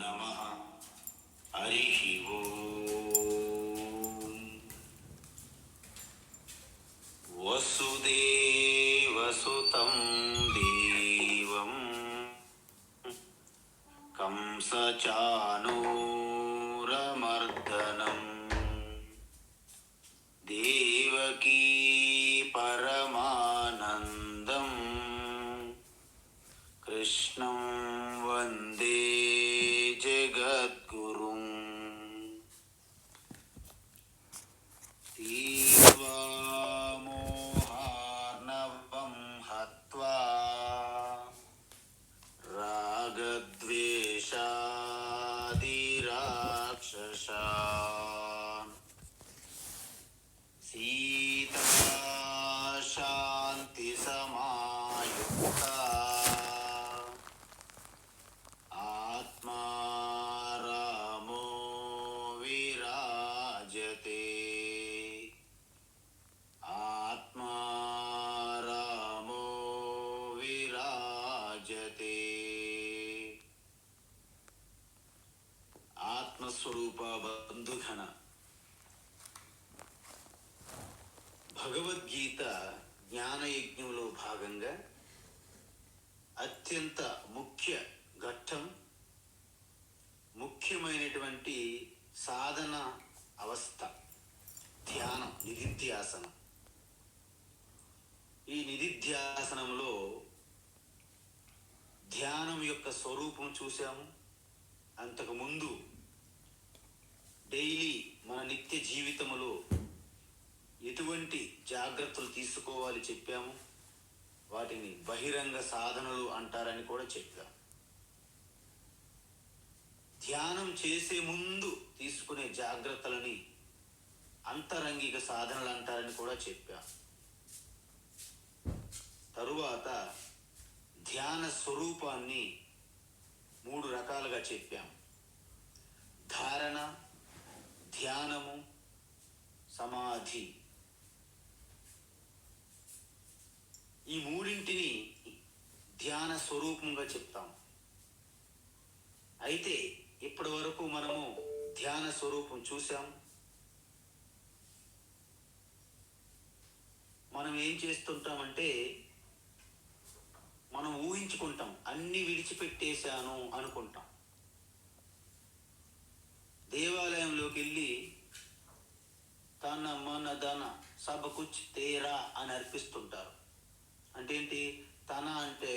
నమః. హరిః ఓం. వసుదేవసుతం దేవం కంసచానూరమర్దనం దేవకీ పరమానందం కృష్ణం వందే జగద్గురుం. తీర్వా మోహార్ణవం హత్వా రాగద్వేషాదిరాక్షసాన్ సీతా శాంతి సమాయుక్తా ఆత్మా రామో విరాజతే. ఆత్మా రామో విరాజతే. ఆత్మస్వరూప బంధుఘన భగవద్గీత జ్ఞానయజ్ఞంలో భాగంగా అత్యంత ఘట్టం, ముఖ్యమైనటువంటి సాధన అవస్థ ధ్యానం, నిధిధ్యాసనం. ఈ నిధిధ్యాసనంలో ధ్యానం యొక్క స్వరూపం చూసాము. అంతకుముందు డైలీ మన నిత్య జీవితంలో ఎటువంటి జాగ్రత్తలు తీసుకోవాలి చెప్పాము. వాటిని బహిరంగ సాధనలు అంటారని కూడా చెప్పాము. ధ్యానం చేసే ముందు తీసుకునే జాగ్రత్తలని అంతరంగిక సాధనలు అంటారని కూడా చెప్పాము. తరువాత ధ్యాన స్వరూపాన్ని 3 రకాలుగా చెప్పాము. ధారణ, ధ్యానము, సమాధి. ఈ మూడింటిని ధ్యాన స్వరూపంగా చెప్తాం. అయితే ఇప్పటి వరకు మనము ధ్యాన స్వరూపం చూసాం. మనం ఏం చేస్తుంటామంటే మనం ఊహించుకుంటాం, అన్ని విడిచిపెట్టేశాను అనుకుంటాం. దేవాలయంలోకి వెళ్ళి తన మన ధన సబ్ కుచ్ తేరా అని అర్పిస్తుంటారు. అంటే ఏంటి? తన అంటే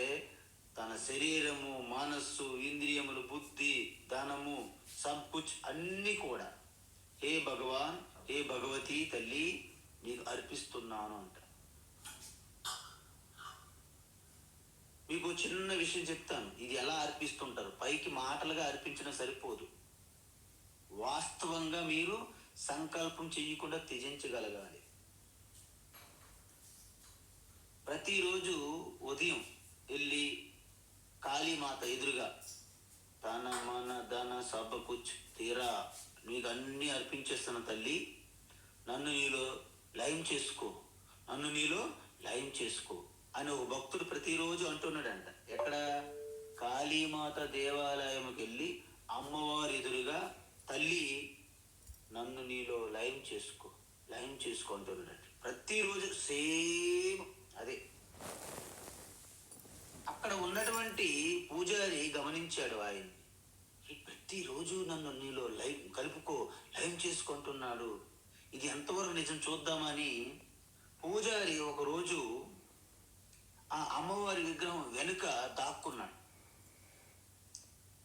తన శరీరము, మనస్సు, ఇంద్రియములు, బుద్ధి, ధనము, సబ్ కుచ్ అన్నీ కూడా హే భగవాన్, హే భగవతి తల్లి నీకు అర్పిస్తున్నాను అంట. మీకు చిన్న విషయం చెప్తాను, ఇది ఎలా అర్పిస్తుంటారు. పైకి మాటలుగా అర్పించడం సరిపోదు. వాస్తవంగా మీరు సంకల్పం చెయ్యకుండా త్యజించగలగాలి. ప్రతిరోజు ఉదయం వెళ్ళి కాళీమాత ఎదురుగా తన మన ధన సబ్ కుచ్ తీరా నీకు అన్నీ అర్పించేస్తున్న తల్లి, నన్ను నీలో లయం చేసుకో, నన్ను నీలో లయం చేసుకో అని ఒక భక్తుడు ప్రతిరోజు అంటున్నాడంట. ఎక్కడ? కాళీమాత దేవాలయంకి వెళ్ళి అమ్మవారి ఎదురుగా తల్లి నన్ను నీలో లయం చేసుకో, లయం చేసుకో అంటున్నాడంట. ప్రతిరోజు సేమ్ అదే. అక్కడ ఉన్నటువంటి పూజారి గమనించాడు ఆయన్ని. ప్రతిరోజు నన్ను నీలో లయం కలుపుకో, లయం చేసుకుంటున్నాడు, ఇది ఎంతవరకు నిజం చూద్దామని పూజారి ఒకరోజు ఆ అమ్మవారి విగ్రహం వెనుక దాక్కున్నాడు.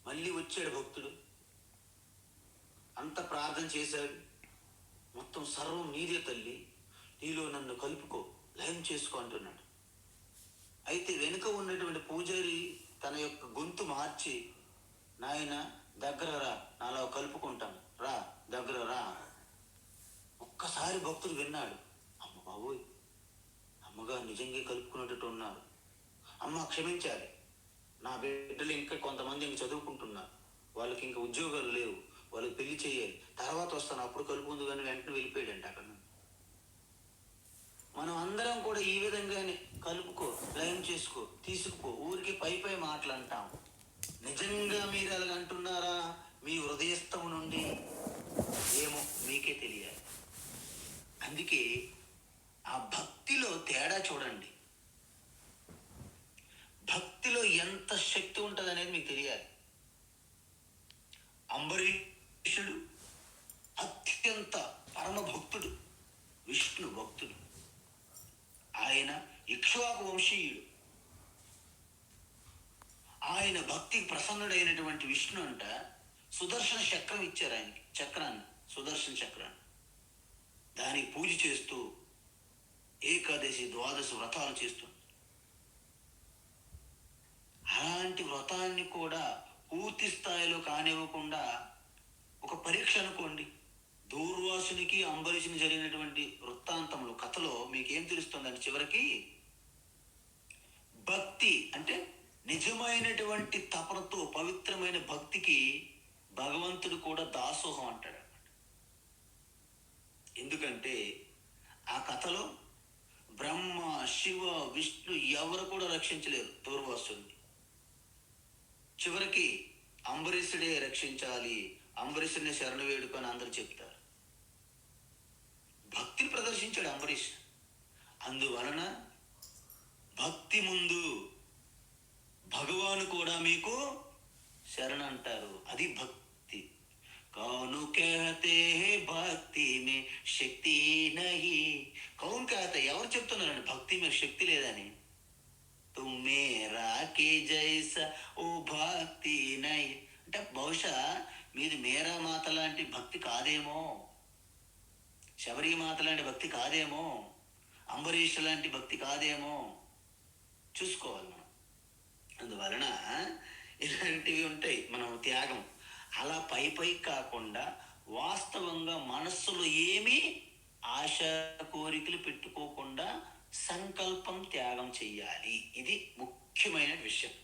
మళ్ళీ వచ్చాడు భక్తుడు, అంత ప్రార్థన చేశాడు. మొత్తం సర్వం నీదే తల్లి, నీలో నన్ను కలుపుకో, లయం చేసుకో అంటున్నాడు. అయితే వెనుక ఉన్నటువంటి పూజారి తన యొక్క గొంతు మార్చి, నాయన దగ్గర రా, నాలో కలుపుకుంటాను, రా దగ్గర రా. ఒక్కసారి భక్తుడు విన్నాడు, అమ్మ బాబోయ్, అమ్మగారు నిజంగా కలుపుకున్నట్టు ఉన్నారు. అమ్మ క్షమించాలి, నా బిడ్డలు ఇంకా కొంతమంది ఇంక చదువుకుంటున్నారు, వాళ్ళకి ఇంకా ఉద్యోగాలు లేవు, వాళ్ళకి పెళ్లి చేయాలి, తర్వాత వస్తాను అప్పుడు కలుపుకుందు కానీ వెంటనే వెళ్ళిపోయాడండి అక్కడ. మనం అందరం కూడా ఈ విధంగానే కలుపుకో, లయం చేసుకో, తీసుకుపో, ఊరికి పై మాటలు అంటాం. నిజంగా మీరు అలాగ అంటున్నారా? ఇక్ష్వాకు వంశీయుడు. ఆయన భక్తికి ప్రసన్నుడైనటువంటి విష్ణు అంట సుదర్శన చక్రం ఇచ్చారు ఆయనకి, చక్రాన్ని, సుదర్శన చక్రాన్ని. దానికి పూజ చేస్తూ ఏకాదశి ద్వాదశి వ్రతాలు చేస్తూ, అలాంటి వ్రతాన్ని కూడా పూర్తి స్థాయిలో కానివ్వకుండా ఒక పరీక్ష అనుకోండి. దూర్వాసునికి అంబరీషుని జరిగినటువంటి వృత్తాంతంలో కథలో మీకేం తెలుస్తుందంటే చివరికి భక్తి అంటే నిజమైనటువంటి తపనతో పవిత్రమైన భక్తికి భగవంతుడు కూడా దాసోహం అంటాడు అన్నమాట. ఎందుకంటే ఆ కథలో బ్రహ్మ శివ విష్ణు ఎవరు కూడా రక్షించలేరు దూర్వాసుని. చివరికి అంబరీషుడే రక్షించాలి, అంబరీషుడిని శరణు వేడుకొని అందరూ చెప్తారు. భక్తిని ప్రదర్శించాడు అంబరీష్. అందువలన భక్తి ముందు భగవాను కూడా మీకు శరణ అంటారు. అది భక్తి. కౌను కహతే భక్తి మే శక్తి నహి. కౌన్ కహతే, ఎవరు చెప్తున్నారండి భక్తి మీద శక్తి లేదని? తుమ్ మేరా కే జైసా ఓ భక్తి నహి అంటే బహుశా మీది మేరా మాత లాంటి భక్తి కాదేమో, శబరి మాత లాంటి భక్తి కాదేమో, అంబరీష్ లాంటి భక్తి కాదేమో చూసుకోవాలి మనం. అందువలన ఇలాంటివి ఉంటాయి మనం త్యాగం. అలా పై పై కాకుండా వాస్తవంగా మనస్సులో ఏమీ ఆశ కోరికలు పెట్టుకోకుండా సంకల్పం త్యాగం చెయ్యాలి. ఇది ముఖ్యమైన విషయం.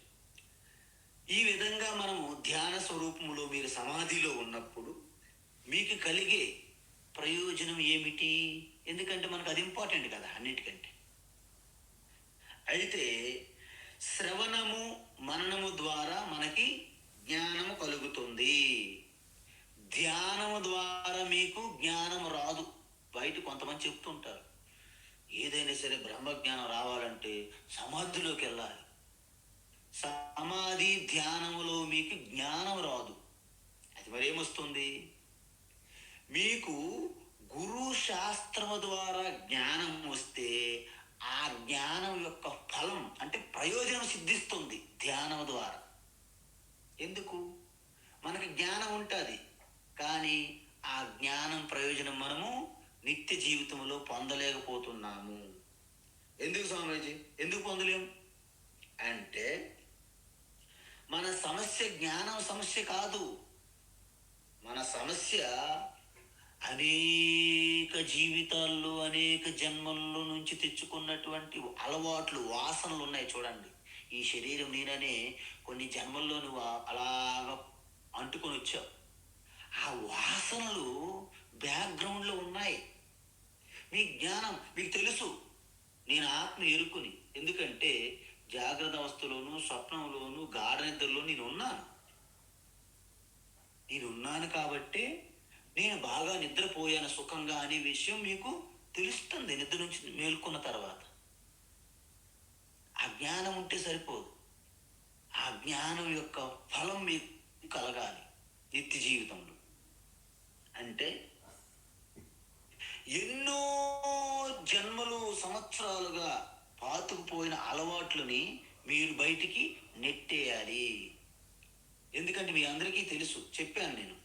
ఈ విధంగా మనము ధ్యాన స్వరూపములో మీరు సమాధిలో ఉన్నప్పుడు మీకు కలిగే ప్రయోజనం ఏమిటి? ఎందుకంటే మనకు అది ఇంపార్టెంట్ కదా అన్నిటికంటే. అయితే శ్రవణము మననము ద్వారా మనకి జ్ఞానము కలుగుతుంది. ధ్యానము ద్వారా మీకు జ్ఞానం రాదు. బయట కొంతమంది చెప్తుంటారు ఏదైనా సరే బ్రహ్మజ్ఞానం రావాలంటే సమాధిలోకి వెళ్ళాలి. సమాధి ధ్యానములో మీకు జ్ఞానం రాదు. అది మరేమొస్తుంది? మీకు గురు శాస్త్రము ద్వారా జ్ఞానం వస్తే ఆ జ్ఞానం యొక్క ఫలం అంటే ప్రయోజనం సిద్ధిస్తుంది ధ్యానం ద్వారా. ఎందుకు? మనకి జ్ఞానం ఉంటుంది కానీ ఆ జ్ఞానం ప్రయోజనం మనము నిత్య జీవితంలో పొందలేకపోతున్నాము. ఎందుకు స్వామీజీ ఎందుకు పొందలేము అంటే మన సమస్య జ్ఞానం సమస్య కాదు. మన సమస్య అనేక జీవితాల్లో అనేక జన్మల్లో నుంచి తెచ్చుకున్నటువంటి అలవాట్లు, వాసనలు ఉన్నాయి చూడండి. ఈ శరీరం నేననే కొన్ని జన్మల్లో నువ్వు అలాగా అంటుకొని వచ్చావు. ఆ వాసనలు బ్యాక్గ్రౌండ్లో ఉన్నాయి. మీ జ్ఞానం మీకు తెలుసు, నేను ఆత్మ ఎరుకుని. ఎందుకంటే జాగ్రత్త అవస్థలోను స్వప్నంలోను గాఢ నిద్రలో నేనున్నాను కాబట్టి నేను బాగా నిద్రపోయాను సుఖంగా అనే విషయం మీకు తెలుస్తుంది నిద్ర నుంచి మేల్కొన్న తర్వాత. ఆ జ్ఞానం ఉంటే సరిపోదు, ఆ జ్ఞానం యొక్క ఫలం మీకు కలగాలి నిత్య జీవితంలో. అంటే ఎన్నో జన్మలు సంవత్సరాలుగా పాతుకుపోయిన అలవాట్లని మీరు బయటికి నెట్టేయాలి. ఎందుకంటే మీ అందరికీ తెలుసు, చెప్పాను నేను,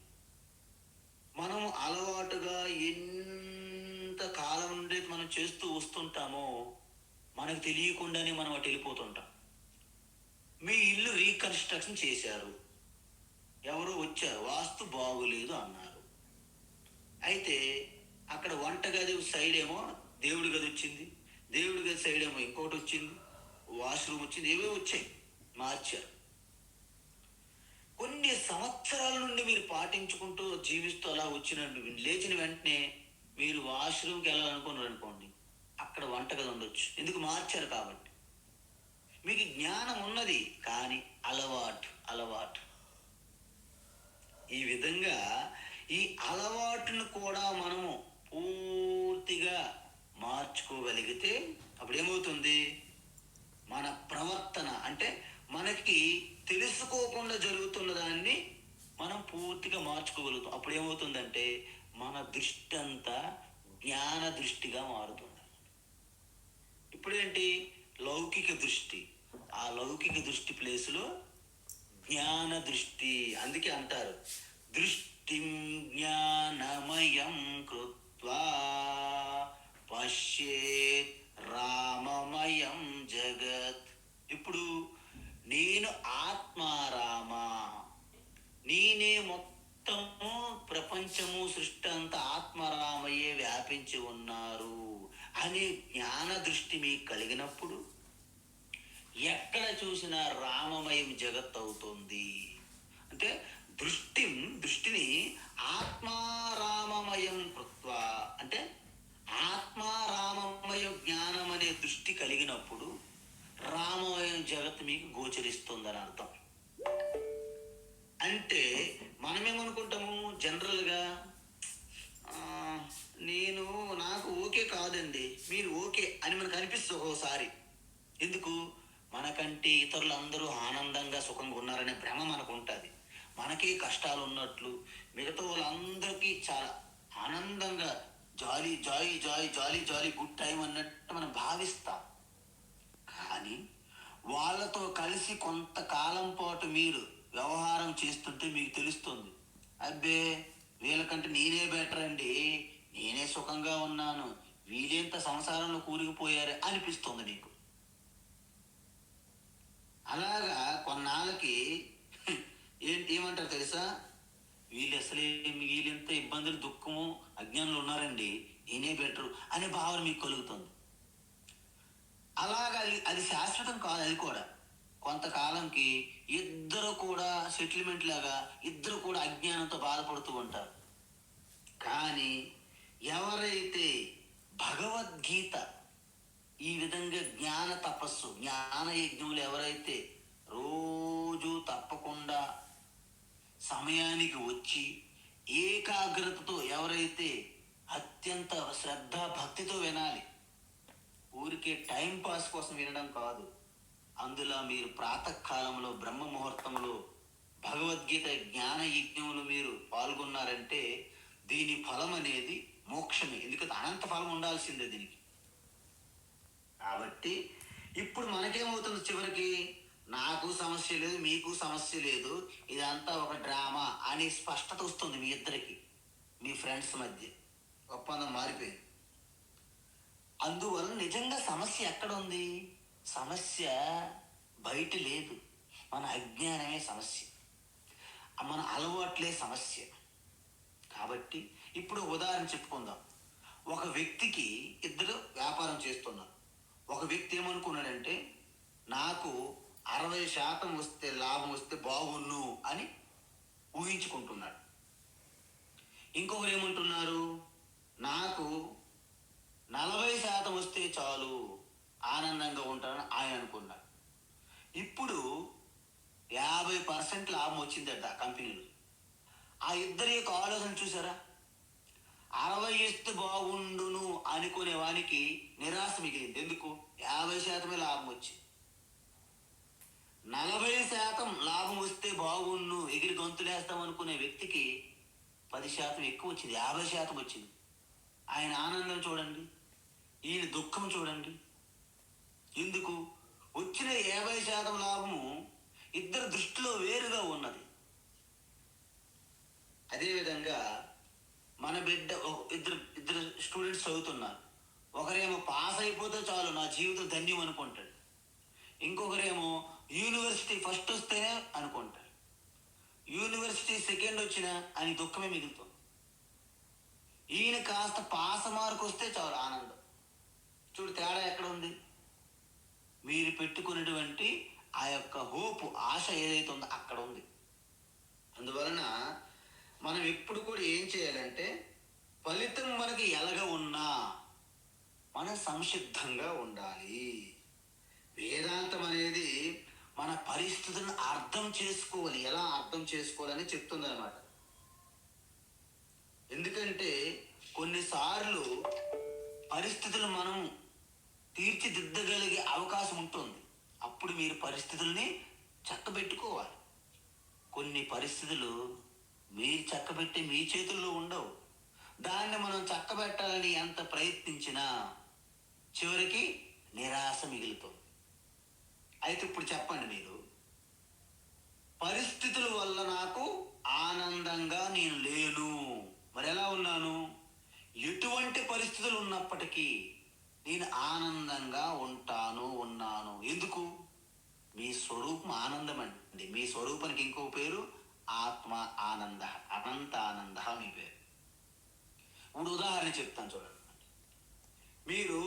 మనం అలవాటుగా ఎంత కాలం నుండి మనం చేస్తూ వస్తుంటామో మనకు తెలియకుండానే మనం అటు వెళ్ళిపోతుంటాం. మీ ఇల్లు రీకన్స్ట్రక్షన్ చేశారు, ఎవరో వచ్చారు వాస్తు బాగులేదు అన్నారు. అయితే అక్కడ వంటగది సైడ్ ఏమో దేవుడి గది వచ్చింది, దేవుడి గది సైడ్ ఏమో ఇంకోటి వచ్చింది, వాష్రూమ్ వచ్చింది, ఏవో వచ్చాయి, మార్చారు. కొన్ని సంవత్సరాల నుండి మీరు పాటించుకుంటూ జీవిస్తూ అలా లేచిన వెంటనే మీరు వాష్రూమ్కి వెళ్ళాలనుకున్నారు అనుకోండి, అక్కడ వంటగది ఉండొచ్చు. ఎందుకు? మార్చారు కాబట్టి. మీకు జ్ఞానం ఉన్నది కానీ అలవాటు. ఈ విధంగా ఈ అలవాటును కూడా మనము పూర్తిగా మార్చుకోగలిగితే అప్పుడు ఏమవుతుంది? మన ప్రవర్తన అంటే మనకి తెలుసుకోకుండా జరుగుతున్న దాన్ని మనం పూర్తిగా మార్చుకోగలుగుతాం. అప్పుడు ఏమవుతుందంటే మన దృష్టి అంతా జ్ఞాన దృష్టిగా మారుతుంది. ఇప్పుడేంటి? లౌకిక దృష్టి. ఆ లౌకిక దృష్టి ప్లేసులో జ్ఞాన దృష్టి. అందుకే అంటారు, దృష్టిం జ్ఞానమయం కృత్వా పశ్యేత్ రామమయం జగత్. ఇప్పుడు నేను ఆత్మారామ, నేనే మొత్తము ప్రపంచము సృష్టి అంతా ఆత్మరామయ్యే వ్యాపించి ఉన్నారు అనే జ్ఞాన దృష్టి మీకు కలిగినప్పుడు ఎక్కడ చూసినా రామమయం జగత్ అవుతుంది. అంటే దృష్టిని ఆత్మారామమయం కృత్వ అంటే ఆత్మారామమయ జ్ఞానం అనే దృష్టి కలిగినప్పుడు రామమయం జగత్ మీకు గోచరిస్తుందని అర్థం. అంటే మనమేమనుకుంటాము జనరల్గా, నేను నాకు ఓకే కాదండి, మీరు ఓకే అని మనకు అనిపిస్తుంది ఒక్కోసారి. ఎందుకు? మనకంటే ఇతరులందరూ ఆనందంగా సుఖంగా ఉన్నారనే భ్రమ మనకు ఉంటుంది. మనకే కష్టాలు ఉన్నట్లు మిగతా వాళ్ళందరికీ చాలా ఆనందంగా జాలీ జాలీ జాలీ జాలీ జాలీ గుడ్ టైం అన్నట్టు మనం భావిస్తాం. కానీ వాళ్ళతో కలిసి కొంతకాలం పాటు మీరు వ్యవహారం చేస్తుంటే మీకు తెలుస్తుంది, అబ్బే వీళ్ళకంటే నేనే బెటర్ అండి, నేనే సుఖంగా ఉన్నాను, వీళ్ళేంత సంసారంలో కూరుకుపోయారే అనిపిస్తుంది నీకు. అలాగా కొన్నాళ్ళకి ఏమంటారు తెలుసా, వీళ్ళెంత ఇబ్బందులు దుఃఖము అజ్ఞానులు ఉన్నారండి, నేనే బెటరు అనే భావన మీకు కలుగుతుంది. అలాగా అది శాశ్వతం కాదు. అది కూడా కొంతకాలంకి ఇద్దరు కూడా సెటిల్మెంట్ లాగా ఇద్దరు కూడా అజ్ఞానంతో బాధపడుతూ ఉంటారు. కానీ ఎవరైతే భగవద్గీత ఈ విధంగా జ్ఞాన తపస్సు జ్ఞాన యజ్ఞములు ఎవరైతే రోజు తప్పకుండా సమయానికి వచ్చి ఏకాగ్రతతో ఎవరైతే అత్యంత శ్రద్ధ భక్తితో వినాలి, ఊరికే టైం పాస్ కోసం వినడం కాదు, అందులో మీరు ప్రాతకాలంలో బ్రహ్మ ముహూర్తంలో భగవద్గీత జ్ఞాన యజ్ఞములు మీరు పాల్గొన్నారంటే దీని ఫలం అనేది మోక్షమే. ఎందుకంటే అనంత ఫలం ఉండాల్సిందే దీనికి. కాబట్టి ఇప్పుడు మనకేమవుతుంది, చివరికి నాకు సమస్య లేదు, మీకు సమస్య లేదు, ఇదంతా ఒక డ్రామా అని స్పష్టత వస్తుంది మీ ఇద్దరికి, మీ ఫ్రెండ్స్ మధ్య ఒప్పందం మారిపోయింది. అందువల్ల నిజంగా సమస్య ఎక్కడ ఉంది? సమస్య బయట లేదు, మన అజ్ఞానమే సమస్య, మన అలవాట్లే సమస్య. కాబట్టి ఇప్పుడు ఉదాహరణ చెప్పుకుందాం. ఒక వ్యక్తికి ఇద్దరు వ్యాపారం చేస్తున్నారు. ఒక వ్యక్తి ఏమనుకున్నాడంటే, నాకు 60% వస్తే లాభం వస్తే బాగున్ను అని ఊహించుకుంటున్నాడు. ఇంకొకరు ఏమంటున్నారు, నాకు 40% వస్తే చాలు ఆనందంగా ఉంటానని ఆయన అనుకున్నాడు. ఇప్పుడు 50% లాభం వచ్చిందట కంపెనీలో. ఆ ఇద్దరి యొక్క ఆలోచన చూసారా? 60 ఇస్తే బాగుండును అనుకునే వానికి నిరాశ మిగిలింది. ఎందుకు? 50% లాభం వచ్చింది. 40% లాభం వస్తే బాగుండు ఎగిరి గొంతులేస్తాం అనుకునే వ్యక్తికి 10% ఎక్కువ వచ్చింది, 50% వచ్చింది. ఆయన ఆనందం చూడండి, ఈయన దుఃఖం చూడండి. ఎందుకు? వచ్చిన 50% లాభము ఇద్దరు దృష్టిలో వేరుగా ఉన్నది. అదేవిధంగా మన బిడ్డ ఇద్దరు స్టూడెంట్స్ చదువుతున్నారు. ఒకరేమో పాస్ అయిపోతే చాలు నా జీవితం ధన్యం అనుకుంటాడు, ఇంకొకరేమో యూనివర్సిటీ ఫస్ట్ వస్తేనే అనుకుంటాడు, యూనివర్సిటీ సెకండ్ వచ్చినా అని దుఃఖమే మిగులుతుంది. ఈయన కాస్త పాస్ మార్క్ వస్తే చాలు ఆనందం. చూడు తేడా ఎక్కడ ఉంది? మీరు పెట్టుకున్నటువంటి ఆ యొక్క హోప్, ఆశ ఏదైతే ఉందో అక్కడ ఉంది. అందువలన మనం ఎప్పుడు కూడా ఏం చేయాలంటే, ఫలితం మనకి ఎలాగ ఉన్నా మనం సంసిద్ధంగా ఉండాలి. వేదాంతం అనేది మన పరిస్థితులను అర్థం చేసుకోవాలి. ఎలా అర్థం చేసుకోవాలని చెప్తుంది అనమాట. ఎందుకంటే కొన్నిసార్లు పరిస్థితులు మనం తీర్చిదిద్దగలిగే అవకాశం ఉంటుంది. అప్పుడు మీరు పరిస్థితుల్ని చక్కబెట్టుకోవాలి. కొన్ని పరిస్థితులు మీరు చక్కబెట్టే మీ చేతుల్లో ఉండవు. దాన్ని మనం చక్కబెట్టాలని ఎంత ప్రయత్నించినా చివరికి నిరాశ మిగులుతుంది. అయితే ఇప్పుడు చెప్పండి మీరు, పరిస్థితుల వల్ల నాకు ఆనందంగా నేను లేను. మరి ఎలా ఉన్నాను? ఎటువంటి పరిస్థితులు ఉన్నప్పటికీ నేను ఆనందంగా ఉన్నాను. ఎందుకు? మీ స్వరూపం ఆనందం అండి. మీ స్వరూపానికి ఇంకో పేరు ఆత్మ ఆనంద, అనంత ఆనంద మీ పేరు. ఇప్పుడు ఉదాహరణ చెప్తాను చూడండి. మీరు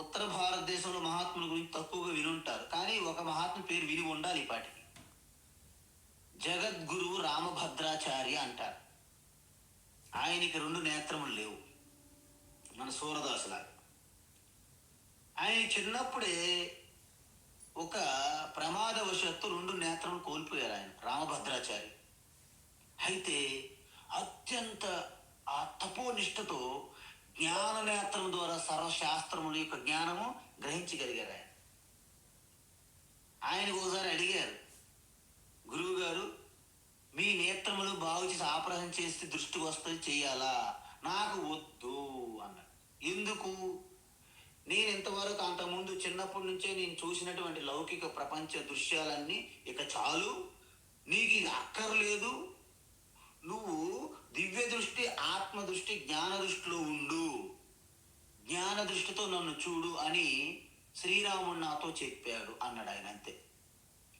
ఉత్తర భారతదేశంలో మహాత్ముల గురించి తక్కువగా వినుంటారు, కానీ ఒక మహాత్మ పేరు విని ఉండాలి ఈ పాటికి. జగద్గురువు రామభద్రాచార్య అంటారు. ఆయనకి 2 నేత్రములు లేవు, మన సూరదాసులాగా. ఆయన చిన్నప్పుడే ఒక ప్రమాదవశత్తు 2 నేత్రములు కోల్పోయారు ఆయన, రామభద్రాచార్య. అయితే అత్యంత ఆ తపోనిష్టతో జ్ఞాన నేత్రం ద్వారా సర్వశాస్త్రముల యొక్క జ్ఞానము గ్రహించగలిగారు ఆయన. ఆయనకు ఒకసారి అడిగారు, గురువు గారు మీ నేత్రములు బాగు చేసి ఆపరేషన్ చేస్తే దృష్టి వస్తుంది, చెయ్యాలా? నాకు వద్దు అన్నాడు. ఎందుకు? నేను ఇంతవరకు అంతకుముందు చిన్నప్పటి నుంచే నేను చూసినటువంటి లౌకిక ప్రపంచ దృశ్యాలన్నీ ఇక చాలు, నీకు ఇది అక్కర్లేదు, నువ్వు దివ్య దృష్టి, ఆత్మ దృష్టి, జ్ఞాన దృష్టిలో ఉండు, జ్ఞాన దృష్టితో నన్ను చూడు అని శ్రీరాముడు నాతో చెప్పాడు అన్నాడు ఆయన. అంతే.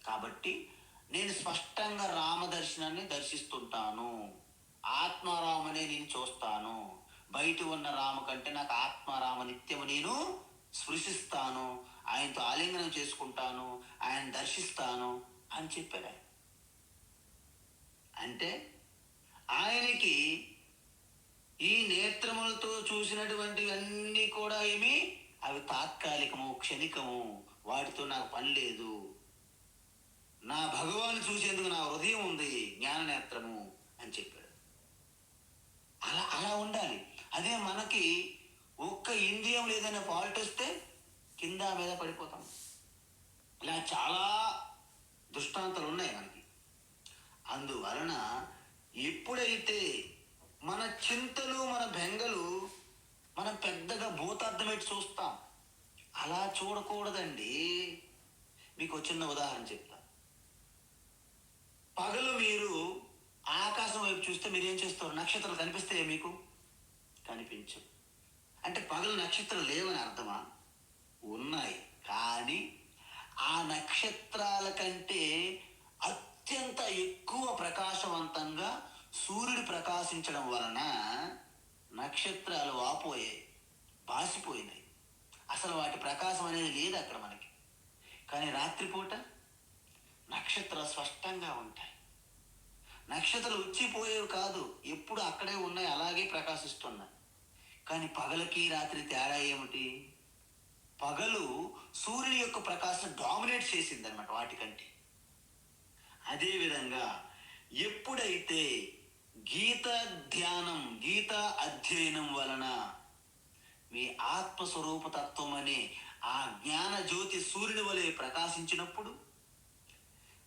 కాబట్టి నేను స్పష్టంగా రామదర్శనాన్ని దర్శిస్తుంటాను, ఆత్మారామనే నేను చూస్తాను. బయట ఉన్న రామ కంటే నాకు ఆత్మారామ నిత్యము నేను స్పృశిస్తాను, ఆయనతో ఆలింగనం చేసుకుంటాను, ఆయన దర్శిస్తాను అని చెప్పాడు ఆయన. అంటే ఆయనకి ఈ నేత్రములతో చూసినటువంటివన్నీ కూడా అవి తాత్కాలికము, క్షణికము, వాటితో నాకు పని లేదు. నా భగవాన్ చూసేందుకు నా హృదయం ఉంది, జ్ఞాన నేత్రము అని చెప్పాడు. అలా ఉండాలి. అదే మనకి ఒక్క ఇంద్రియం ఏదైనా ఫాల్ట్ వస్తే కింద మీద పడిపోతాం. ఇలా చాలా దృష్టాంతాలు ఉన్నాయి మనకి. అందువలన ఎప్పుడైతే మన చింతలు, మన బెంగలు మనం పెద్దగా భూతార్థం పెట్టి చూస్తాం, అలా చూడకూడదండి. మీకు చిన్న ఉదాహరణ చెప్తా. పగలు మీరు ఆకాశం వైపు చూస్తే మీరు ఏం చేస్తారు? నక్షత్రాలు కనిపిస్తాయా మీకు? కనిపించవు. అంటే పగలు నక్షత్రాలు లేవని అర్థమా? ఉన్నాయి, కానీ ఆ నక్షత్రాల కంటే అత్యంత ఎక్కువ ప్రకాశవంతంగా సూర్యుడు ప్రకాశించడం వలన నక్షత్రాలు వాపోయాయి, బాసిపోయినాయి. అసలు వాటి ప్రకాశం అనేది లేదు అక్కడ మనకి. కానీ రాత్రిపూట నక్షత్రాలు స్పష్టంగా ఉంటాయి. నక్షత్రాలు వచ్చిపోయేవి కాదు, ఎప్పుడు అక్కడే ఉన్నాయి, అలాగే ప్రకాశిస్తున్నాయి. కానీ పగలకి రాత్రి తేడా ఏమిటి? పగలు సూర్యుని యొక్క ప్రకాశం డామినేట్ చేసింది అనమాట వాటికంటే. అదేవిధంగా ఎప్పుడైతే గీత ధ్యానం, గీత అధ్యయనం వలన మీ ఆత్మస్వరూప తత్వం అనే ఆ జ్ఞాన జ్యోతి సూర్యుని వలె ప్రకాశించినప్పుడు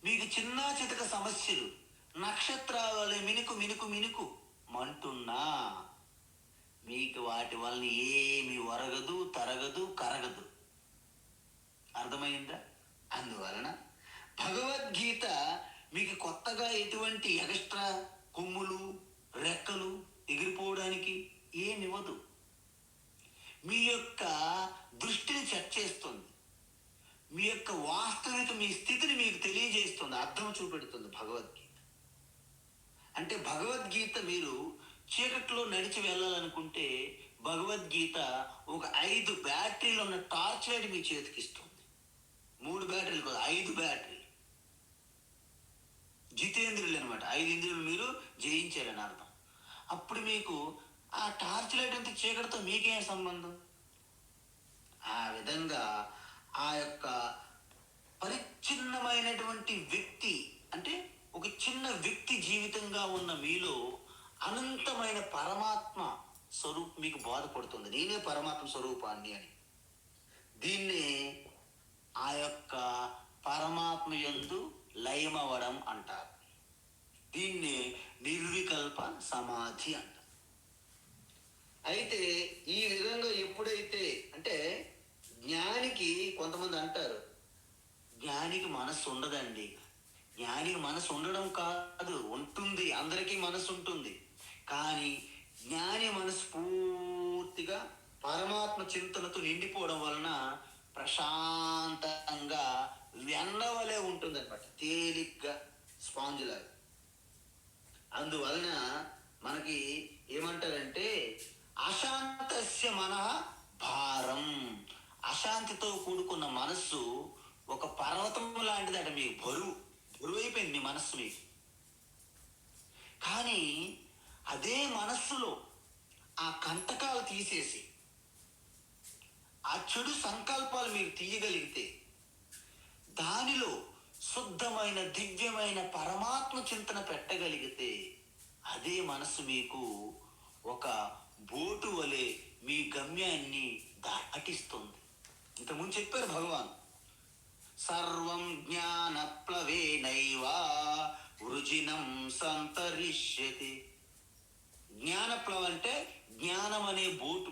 మీకు చిన్న చితక సమస్యలు నక్షత్రాల వలె మినుకు మినుకు మినుకు మంటున్నా మీకు వాటి వలన ఏమి ఒరగదు, తరగదు, కరగదు. అర్థమైందా? అందువలన భగవద్గీత మీకు కొత్తగా ఎటువంటి ఎక్స్ట్రా కొమ్ములు, రెక్కలు ఎగిరిపోవడానికి ఏమివ్వదు. మీ యొక్క దృష్టిని చెక్ చేస్తుంది, మీ యొక్క వాస్తవిక మీ స్థితిని మీకు తెలియజేస్తుంది, అర్థం చూపెడుతుంది భగవద్గీత. అంటే భగవద్గీత మీరు చీకట్లో నడిచి వెళ్ళాలనుకుంటే భగవద్గీత ఒక 5 బ్యాటరీలు ఉన్న టార్చ్ లైట్ మీ చేతికి ఇస్తుంది. 3 బ్యాటరీలు కాదు, 5 బ్యాటరీలు. జితేంద్రులు అనమాట. 5 ఇంద్రియులు మీరు జయించారని అర్థం. అప్పుడు మీకు ఆ టార్చ్ లైట్ అంతా చీకటితో మీకేం సంబంధం? ఆ విధంగా ఆ యొక్క పరిచ్ఛిన్నమైనటువంటి వ్యక్తి, అంటే ఒక చిన్న వ్యక్తి జీవితంగా ఉన్న మీలో అనంతమైన పరమాత్మ స్వరూపం మీకు బోధపడుతుంది. నేనే పరమాత్మ స్వరూపాన్ని అని. దీన్నే ఆ యొక్క పరమాత్మ యందు లయమవడం అంటారు. దీన్ని నిర్వికల్ప సమాధి అంటారు. అయితే ఈ విధంగా ఎప్పుడైతే, అంటే జ్ఞానికి కొంతమంది అంటారు జ్ఞానికి మనస్సు ఉండదండి. జ్ఞానికి మనసు ఉండడం కాదు, ఉంటుంది, అందరికీ మనసు ఉంటుంది. కానీ జ్ఞాని మనసు పూర్తిగా పరమాత్మ చింతనతో నిండిపోవడం వలన ప్రశాంతంగా వెన్నవలే ఉంటుంది అనమాట, తేలిగ్గా, స్పాంజ్ లాగా. అందువలన మనకి ఏమంటారంటే అశాంతస్య మనః భారం. అశాంతితో కూడుకున్న మనస్సు ఒక పర్వతం లాంటిదట. మీకు బరువు అయిపోయింది మీ మనస్సు మీకు. కానీ అదే మనస్సులో ఆ కంటకాలు తీసేసి ఆ చెడు సంకల్పాలు మీరు తీయగలిగితే, దానిలో శుద్ధమైన దివ్యమైన పరమాత్మ చింతన పెట్టగలిగితే, అదే మనస్సు మీకు ఒక బోటు వలె మీ గమ్యాన్ని దాటిస్తుంది. ఇంతకుముందు చెప్పారు భగవాన్, సర్వం జ్ఞానప్లవేనైవ వృజినం సంతరిష్యతి. జ్ఞానప్లవం అంటే జ్ఞానం అనే బోటు,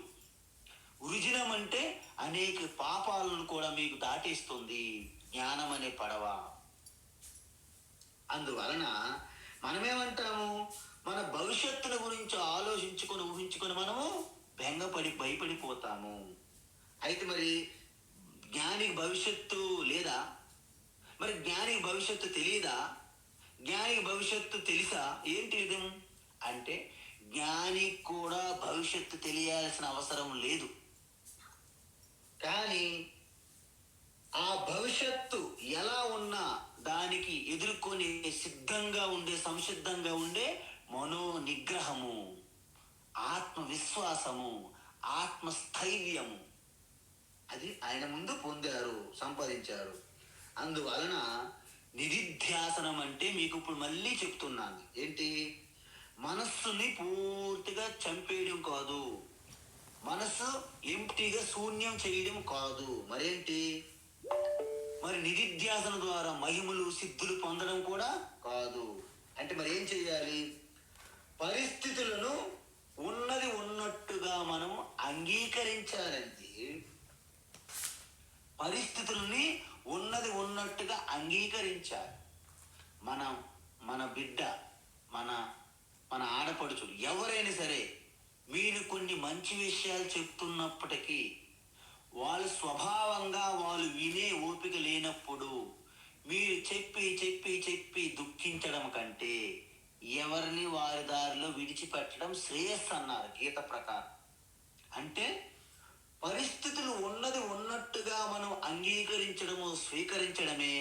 వృజినం అంటే అనేక పాపాలను కూడా మీకు దాటేస్తుంది జ్ఞానం అనే పడవ. అందువలన మనమేమంటాము, మన భవిష్యత్తుల గురించి ఆలోచించుకొని ఊహించుకొని మనము భయపడిపోతాము. అయితే మరి జ్ఞానికి భవిష్యత్తు లేదా? మరి జ్ఞానికి భవిష్యత్తు తెలియదా? జ్ఞానికి భవిష్యత్తు తెలుసా? ఏంటి విధం అంటే, జ్ఞానికి కూడా భవిష్యత్తు తెలియాల్సిన అవసరం లేదు. కానీ ఆ భవిష్యత్తు ఎలా ఉన్నా దానికి ఎదుర్కొని సిద్ధంగా ఉండే, సంసిద్ధంగా ఉండే మనో నిగ్రహము, ఆత్మవిశ్వాసము, ఆత్మస్థైర్యము, అది ఆయన ముందు పొందారు, సంపాదించారు. అందువలన నిధిధ్యాసనం అంటే మీకు ఇప్పుడు మళ్ళీ చెప్తున్నాను, ఏంటి, మనస్సుని పూర్తిగా చంపేయడం కాదు, మనస్సు ఎంప్టీగా శూన్యం చేయడం కాదు. మరేంటి? మరి నిధిధ్యాసన ద్వారా మహిమలు సిద్ధులు పొందడం కూడా కాదు. అంటే మరి ఏం చేయాలి? పరిస్థితులను ఉన్నది ఉన్నట్టుగా మనం అంగీకరించాలంటే, పరిస్థితుల్ని ఉన్నది ఉన్నట్టుగా అంగీకరించాలి. మన బిడ్డ, మన ఆడపడుచుడు ఎవరైనా సరే మీరు కొన్ని మంచి విషయాలు చెప్తున్నప్పటికీ వాళ్ళు స్వభావంగా వాళ్ళు వినే ఓపిక లేనప్పుడు మీరు చెప్పి చెప్పి చెప్పి దుఃఖించడం కంటే ఎవరిని వారి దారిలో విడిచిపెట్టడం శ్రేయస్సు అన్నారు గీత ప్రకారం. అంటే పరిస్థితులు ఉన్నది ఉన్నట్టుగా మనం అంగీకరించడము, స్వీకరించడమే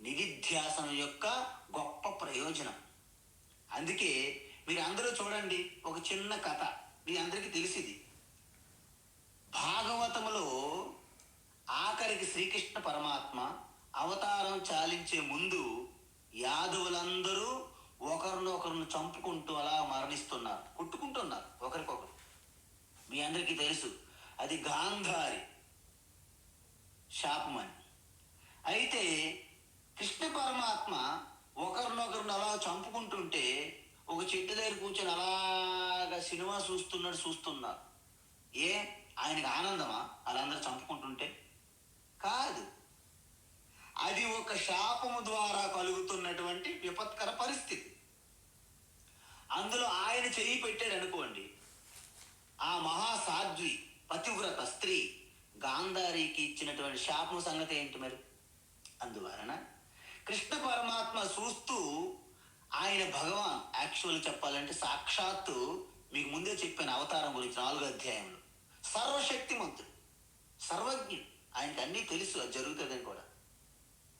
నిధిధ్యాసనం యొక్క గొప్ప ప్రయోజనం. అందుకే మీరు అందరూ చూడండి, ఒక చిన్న కథ మీ అందరికీ తెలిసింది. భాగవతములో ఆఖరికి శ్రీకృష్ణ పరమాత్మ అవతారం చాలించే ముందు యాదవులందరూ ఒకరినొకరిని చంపుకుంటూ అలా మరణిస్తున్నారు, కొట్టుకుంటున్నారు ఒకరికొకరు. మీ అందరికీ తెలుసు, అది గాంధారి శాపమని. అయితే కృష్ణ పరమాత్మ ఒకరినొకరిని అలా చంపుకుంటుంటే ఒక చెట్టు దగ్గర కూర్చొని అలాగా సినిమా చూస్తున్నారు. ఆయనకు ఆనందమా వాళ్ళందరూ చంపుకుంటుంటే? కాదు, అది ఒక శాపము ద్వారా కలుగుతున్నటువంటి విపత్కర పరిస్థితి. అందులో ఆయన చెయ్యి పెట్టాడు అనుకోండి, ఆ మహాసాధ్వి పతివ్రత స్త్రీ గాంధారికి ఇచ్చినటువంటి శాపం సంగతి ఏంటి మరి? అందువలన కృష్ణ పరమాత్మ చూస్తూ, ఆయన భగవాన్ యాక్చువల్ చెప్పాలంటే సాక్షాత్తు, మీకు ముందే చెప్పాను అవతారం గురించి 4వ అధ్యాయంలో, సర్వశక్తిమంతుడు, సర్వజ్ఞుడు, ఆయనకి అన్నీ తెలుసు అది జరుగుతుందని కూడా.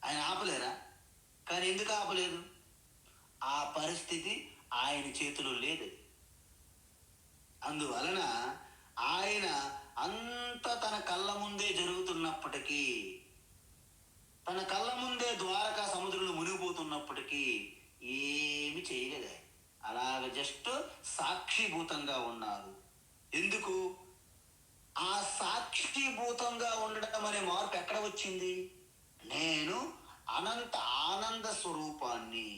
ఆయన ఆపలేరా? కానీ ఎందుకు ఆపలేదు? ఆ పరిస్థితి ఆయన చేతిలో లేదు. అందువలన ఆయన అంత తన కళ్ళ ముందే జరుగుతున్నప్పటికీ, తన కళ్ళ ముందే ద్వారకా సముద్రంలో మునిగిపోతున్నప్పటికీ ఏమి చేయలేదు. అలాగ జస్ట్ సాక్షిభూతంగా ఉన్నారు. ఎందుకు? ఆ సాక్షిభూతంగా ఉండడం అనే మార్పు ఎక్కడ వచ్చింది? నేను అనంత ఆనంద స్వరూపాన్ని,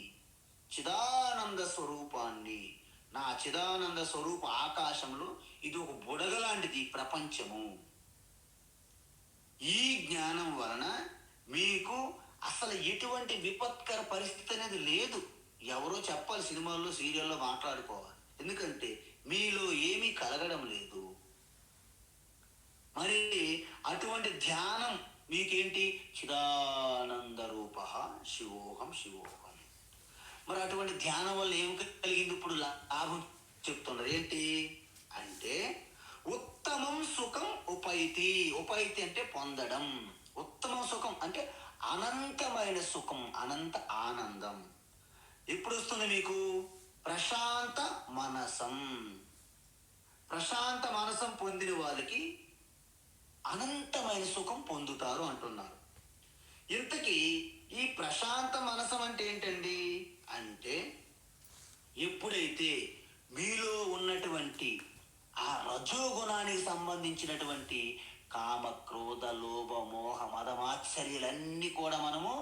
చిదానంద స్వరూపాన్ని, నా చిదానంద స్వరూప ఆకాశంలో ఇది ఒక బుడగ లాంటిది ప్రపంచము. ఈ జ్ఞానం వలన మీకు అసలు ఎటువంటి విపత్కర పరిస్థితి అనేది లేదు. ఎవరో చెప్పాలి, సినిమాల్లో సీరియల్లో మాట్లాడుకోవాలి. ఎందుకంటే మీలో ఏమీ కలగడం లేదు. మరి అటువంటి ధ్యానం మీకేంటి? చిదానంద రూప శివోహం శివోహం. మరి అటువంటి ధ్యానం వల్ల ఏం కలిగింది? ఇప్పుడు లాభం చెప్తున్నారు. ఏంటి అంటే ఉత్తమం సుఖం ఉపైతి. ఉపైతి అంటే పొందడం. ఉత్తమం సుఖం అంటే అనంతమైన సుఖం, అనంత ఆనందం. ఎప్పుడు వస్తుంది మీకు? ప్రశాంత మనసం. ప్రశాంత మనసం పొందిన వాళ్ళకి అనంతమైన సుఖం పొందుతారు అంటున్నారు. ఇంతకీ ఈ ప్రశాంత మనసం అంటే ఏంటండి? అంటే ఎప్పుడైతే మీలో ఉన్నటువంటి ఆ రజోగుణానికి సంబంధించినటువంటి కామ, క్రోధ, లోభ, మోహ, మదమాత్సర్యాలన్నీ కూడా మనము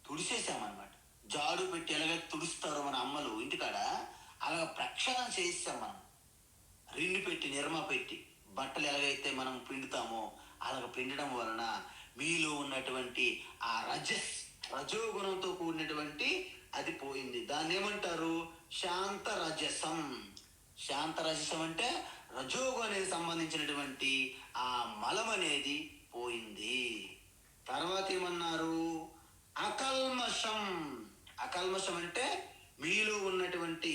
తుడిసేసామన్నమాట. జాడు పెట్టి ఎలాగ తుడుస్తారో మన అమ్మలు ఇంటికాడ, అలాగ ప్రక్షాళన చేసాం మనం. రిన్ను పెట్టి, నిర్మ పెట్టి బట్టలు ఎలాగైతే మనం పిండుతామో అలాగ పిండడం వలన మీలో ఉన్నటువంటి ఆ రజోగుణంతో కూడినటువంటి అది పోయింది. దాన్ని ఏమంటారు? శాంత రజసం. శాంత రజసం అంటే రజోగుణానికి సంబంధించినటువంటి ఆ మలం అనేది పోయింది. తర్వాత ఏమన్నారు? అకల్మషం. అకల్మషం అంటే మీలో ఉన్నటువంటి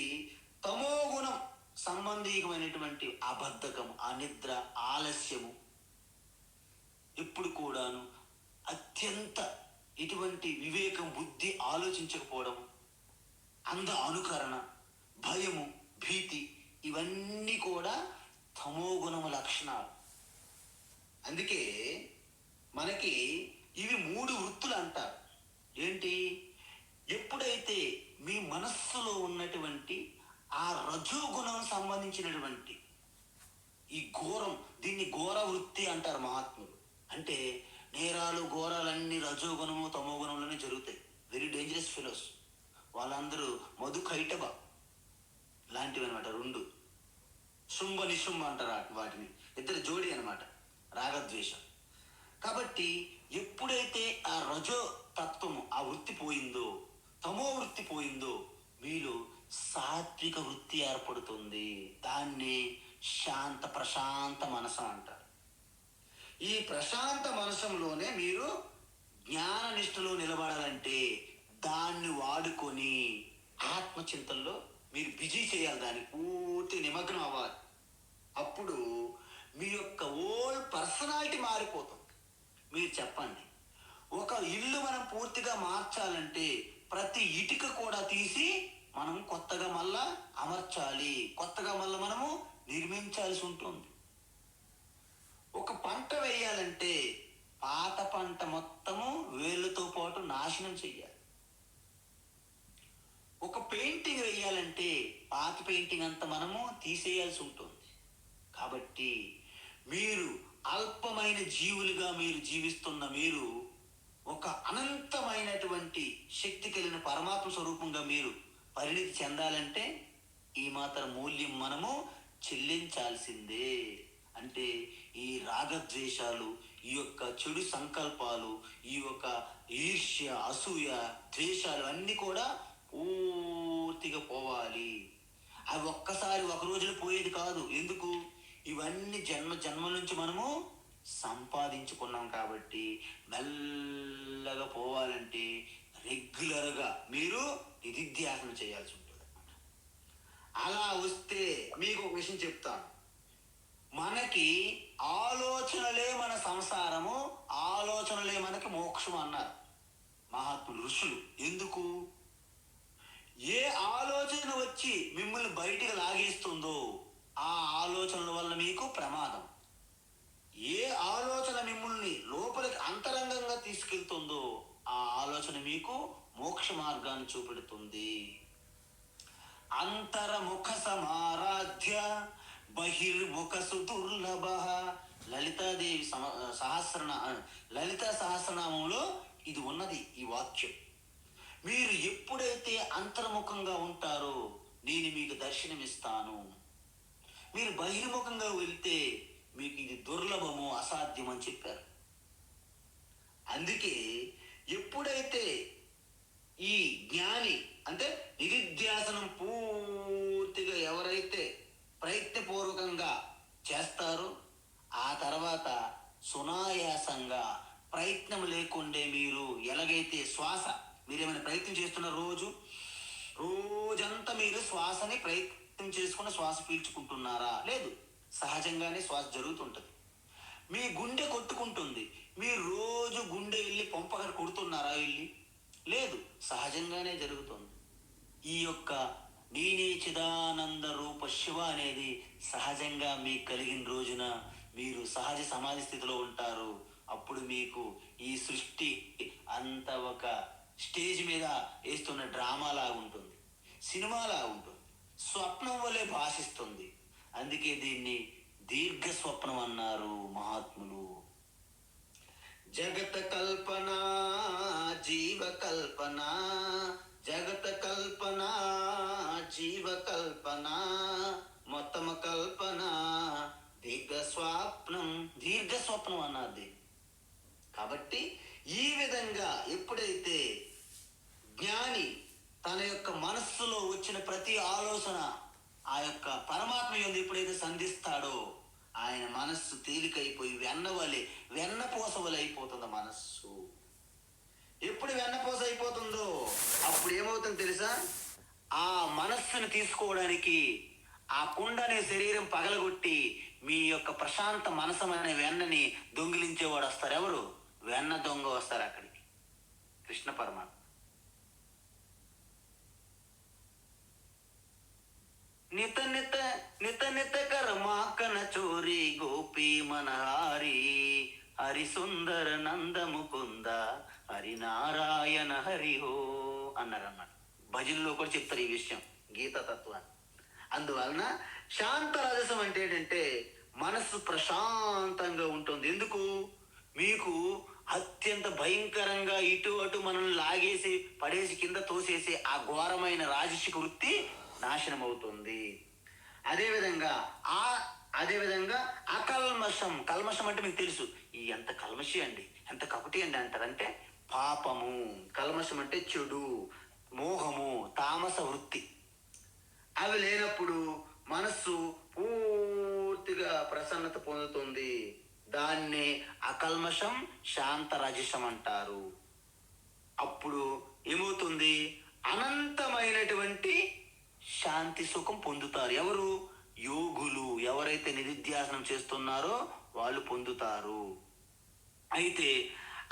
తమోగుణం సంబంధికమైనటువంటి అబద్ధకం, అనిద్ర, ఆలస్యము, ఇప్పుడు కూడాను అత్యంత ఇటువంటి వివేకం, బుద్ధి ఆలోచించకపోవడం, అంధ అనుకరణ, భయము, భీతి, ఇవన్నీ కూడా తమోగుణము లక్షణాలు. అందుకే మనకి ఇవి 3 వృత్తులు అంటారు. ఏంటి? ఎప్పుడైతే మీ మనస్సులో ఉన్నటువంటి ఆ రజోగుణం సంబంధించినటువంటి ఈ ఘోరం, దీన్ని ఘోర వృత్తి అంటారు మహాత్ములు. అంటే నేరాలు, ఘోరాలన్నీ రజోగుణము, తమోగుణంలోనే జరుగుతాయి. వెరీ డేంజరస్ ఫెలోస్ వాళ్ళందరూ. మధు, కైటబ లాంటివి అనమాట. 2 శుంభ నిశుంభ అంటారు వాటిని. ఇద్దరు జోడి అనమాట, రాగద్వేషం. కాబట్టి ఎప్పుడైతే ఆ రజో తత్వము, ఆ వృత్తి పోయిందో, తమో వృత్తి పోయిందో, మీలో సాత్విక వృత్తి ఏర్పడుతుంది. దాన్ని శాంత, ప్రశాంత మనసం అంటారు. ఈ ప్రశాంత మనసంలోనే మీరు జ్ఞాన నిష్ఠలో నిలబడాలంటే దాన్ని వాడుకొని ఆత్మచింతనలో మీరు బిజీ చేయాలి. దాన్ని పూర్తి నిమగ్నం అవ్వాలి. అప్పుడు మీ యొక్క ఓల్డ్ పర్సనాలిటీ మారిపోతుంది. మీరు చెప్పండి, ఒక ఇల్లు మనం పూర్తిగా మార్చాలంటే ప్రతి ఇటుక కూడా తీసి మనం కొత్తగా మళ్ళా అమర్చాలి, కొత్తగా మళ్ళా మనము నిర్మించాల్సి ఉంటుంది. ఒక పంట వేయాలంటే పాత పంట మొత్తము వేళ్ళతో పాటు నాశనం చెయ్యాలి. ఒక పెయింటింగ్ వేయాలంటే పాత పెయింటింగ్ అంతా మనము తీసేయాల్సి ఉంటుంది. కాబట్టి మీరు అల్పమైన జీవులుగా మీరు జీవిస్తున్న మీరు ఒక అనంతమైనటువంటి శక్తి కలిగిన పరమాత్మ స్వరూపంగా మీరు పరిణితి చెందాలంటే ఈ మాత్రం మూల్యం మనము చెల్లించాల్సిందే. అంటే ఈ రాగద్వేషాలు, ఈ యొక్క చెడు సంకల్పాలు, ఈ యొక్క ఈర్ష్య, అసూయ, ద్వేషాలు అన్నీ కూడా పూర్తిగా పోవాలి. అవి ఒక్కసారి ఒక రోజులో పోయేది కాదు. ఎందుకు? ఇవన్నీ జన్మ నుంచి మనము సంపాదించుకున్నాం. కాబట్టి మెల్లగా పోవాలంటే రెగ్యులర్గా మీరు నిధిధ్యాసన చేయాల్సి ఉంటుంది అన్నమాట. అలా వస్తే మీకు ఒక విషయం చెప్తాను. మనకి ఆలోచనలే మన సంసారము, ఆలోచనలే మనకి మోక్షం అన్నారు మహాత్ములు, ఋషులు. ఎందుకు? ఏ ఆలోచన వచ్చి మిమ్మల్ని బయటికి లాగేస్తుందో ఆ ఆలోచనల వల్ల మీకు ప్రమాదం. ఏ ఆలోచన మిమ్మల్ని లోపలికి అంతరంగంగా తీసుకెళ్తుందో ఆ ఆలోచన మీకు మోక్ష మార్గాన్ని చూపెడుతుంది. అంతర్ముఖ సమారాధ్య బహిర్ముఖ సుదుర్లభ. లలితాదేవి లలిత సహస్రనామంలో ఇది ఉన్నది, ఈ వాక్యం. మీరు ఎప్పుడైతే అంతర్ముఖంగా ఉంటారో నేను మీకు దర్శనమిస్తాను. మీరు బహిర్ముఖంగా వెళ్తే మీకు ఇది దుర్లభము, అసాధ్యం అని చెప్పారు. అందుకే ఎప్పుడైతే ఈ జ్ఞాని అంటే నిధిధ్యాసనం పూర్తిగా ఎవరైతే ప్రయత్నపూర్వకంగా చేస్తారో ఆ తర్వాత సునాయాసంగా ప్రయత్నం లేకుండే మీరు ఎలాగైతే శ్వాస మీరేమైనా ప్రయత్నం చేస్తున్న రోజంతా మీరు శ్వాసని ప్రయత్నం చేసుకున్న శ్వాస పీల్చుకుంటున్నారా? లేదు, సహజంగానే శ్వాస జరుగుతుంటది. మీ గుండె కొట్టుకుంటుంది, మీరు రోజు గుండె వెళ్ళి పంపగా కొడుతున్నారా? వెళ్ళి లేదు, సహజంగానే జరుగుతుంది. ఈ యొక్క నేనే చిదానంద రూప శివ అనేది సహజంగా మీకు కలిగిన రోజున మీరు సహజ సమాధి స్థితిలో ఉంటారు. అప్పుడు మీకు ఈ సృష్టి అంత ఒక స్టేజ్ మీద వేస్తున్న డ్రామా లాగా ఉంటుంది, సినిమా లాగా ఉంటుంది, స్వప్నం వలె భాషిస్తుంది. అందుకే దీన్ని దీర్ఘ స్వప్నం అన్నారు మహాత్ములు. జగత కల్పన జీవ కల్పన, జగత కల్పన జీవ కల్పన, మొత్తం కల్పన దీర్ఘ స్వప్నం అన్నది. కాబట్టి ఈ విధంగా ఎప్పుడైతే జ్ఞాని తన యొక్క మనస్సులో వచ్చిన ప్రతి ఆలోచన ఆ యొక్క పరమాత్మ యందు ఎప్పుడైతే సంధిస్తాడో ఆయన మనస్సు తేలికైపోయి వెన్నపూస వలె అయిపోతుంది మనస్సు. ఎప్పుడు వెన్నపూస అయిపోతుందో అప్పుడు ఏమవుతుందో తెలుసా? ఆ మనస్సును తీసుకోవడానికి ఆ కుండ అనే శరీరం పగలగొట్టి మీ యొక్క ప్రశాంత మనసం అనే వెన్నని దొంగిలించేవాడు వస్తారు. ఎవరు? వెన్న దొంగ వస్తారు అక్కడికి, కృష్ణ పరమాత్మ. నిత నిత నిత నిత కర్మాకన చోరి గోపీ మనహారి, హరి సుందర నంద ముకుంద హరి నారాయణ హరిహో అన్నారన్నమాట. భజనలో కూడా చెప్తారు ఈ విషయం, గీతా తత్వాన్ని. అందువలన శాంత రజసం అంటే ఏంటంటే మనస్సు ప్రశాంతంగా ఉంటుంది. ఎందుకు? మీకు అత్యంత భయంకరంగా ఇటు అటు మనల్ని లాగేసి పడేసి కింద తోసేసి ఆ ఘోరమైన రాజసిక వృత్తి నాశనం అవుతుంది. అదేవిధంగా అకల్మషం, కల్మషం అంటే మీకు తెలుసు, ఈ ఎంత కల్మషి అండి, ఎంత కపటి అండి అంటారంటే పాపము. కల్మషం అంటే చెడు, మోహము, తామస వృత్తి. అవి లేనప్పుడు మనస్సు పూర్తిగా ప్రసన్నత పొందుతుంది. దాన్నే అకల్మషం శాంత రజసం అంటారు. అప్పుడు ఏమవుతుంది? అనంతమైనటువంటి శాంతి సుఖం పొందుతారు. ఎవరు? యోగులు. ఎవరైతే నిధిధ్యాసనం చేస్తున్నారో వాళ్ళు పొందుతారు. అయితే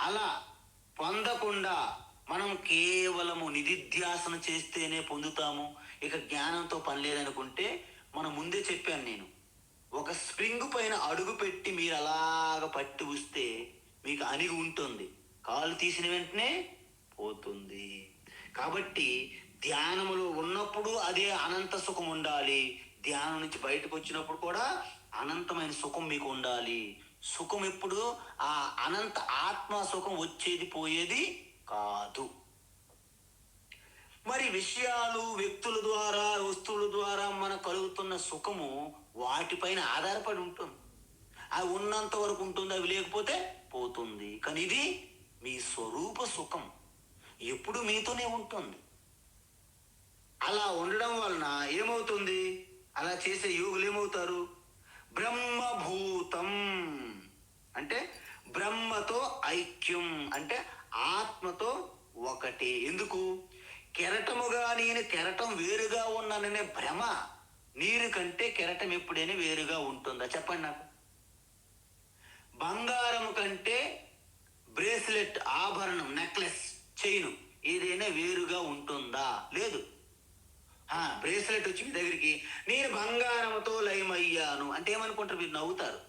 అలా పొందకుండా మనం కేవలము నిధిధ్యాసనం చేస్తేనే పొందుతాము, ఇక జ్ఞానంతో పని లేదనుకుంటే, మనం ముందే చెప్పాను నేను, ఒక స్ప్రింగ్ పైన అడుగు పెట్టి మీరు అలాగ పట్టి వస్తే మీకు అణిగి ఉంటుంది, కాలు తీసిన వెంటనే పోతుంది. కాబట్టి ధ్యానములో ఉన్నప్పుడు అదే అనంత సుఖం ఉండాలి, ధ్యానం నుంచి బయటకు వచ్చినప్పుడు కూడా అనంతమైన సుఖం మీకు ఉండాలి. సుఖం ఎప్పుడు? ఆ అనంత ఆత్మ సుఖం వచ్చేది పోయేది కాదు. మరి విషయాలు, వ్యక్తుల ద్వారా, వస్తువుల ద్వారా మనకు కలుగుతున్న సుఖము వాటిపైన ఆధారపడి ఉంటుంది. అవి ఉన్నంత వరకు ఉంటుంది, అవి లేకపోతే పోతుంది. కానీ ఇది మీ స్వరూప సుఖం, ఎప్పుడు మీతోనే ఉంటుంది. అలా ఉండడం వలన ఏమవుతుంది? అలా చేసే యోగులు ఏమవుతారు? బ్రహ్మభూతం అంటే బ్రహ్మతో ఐక్యం, అంటే ఆత్మతో ఒకటి. ఎందుకు? కెరటముగా నేను కెరటం వేరుగా ఉన్నాననే భ్రమ. నీరు కంటే కెరటం ఎప్పుడైనా వేరుగా ఉంటుందా? చెప్పండి నాకు. బంగారం కంటే బ్రేస్లెట్, ఆభరణం, నెక్లెస్, చైను ఏదైనా వేరుగా ఉంటుందా? లేదు. బ్రేస్లెట్ వచ్చి మీ దగ్గరికి, నేను బంగారంతో లయమయ్యాను అంటే ఏమనుకుంటారు మీరు? నవ్వుతారు.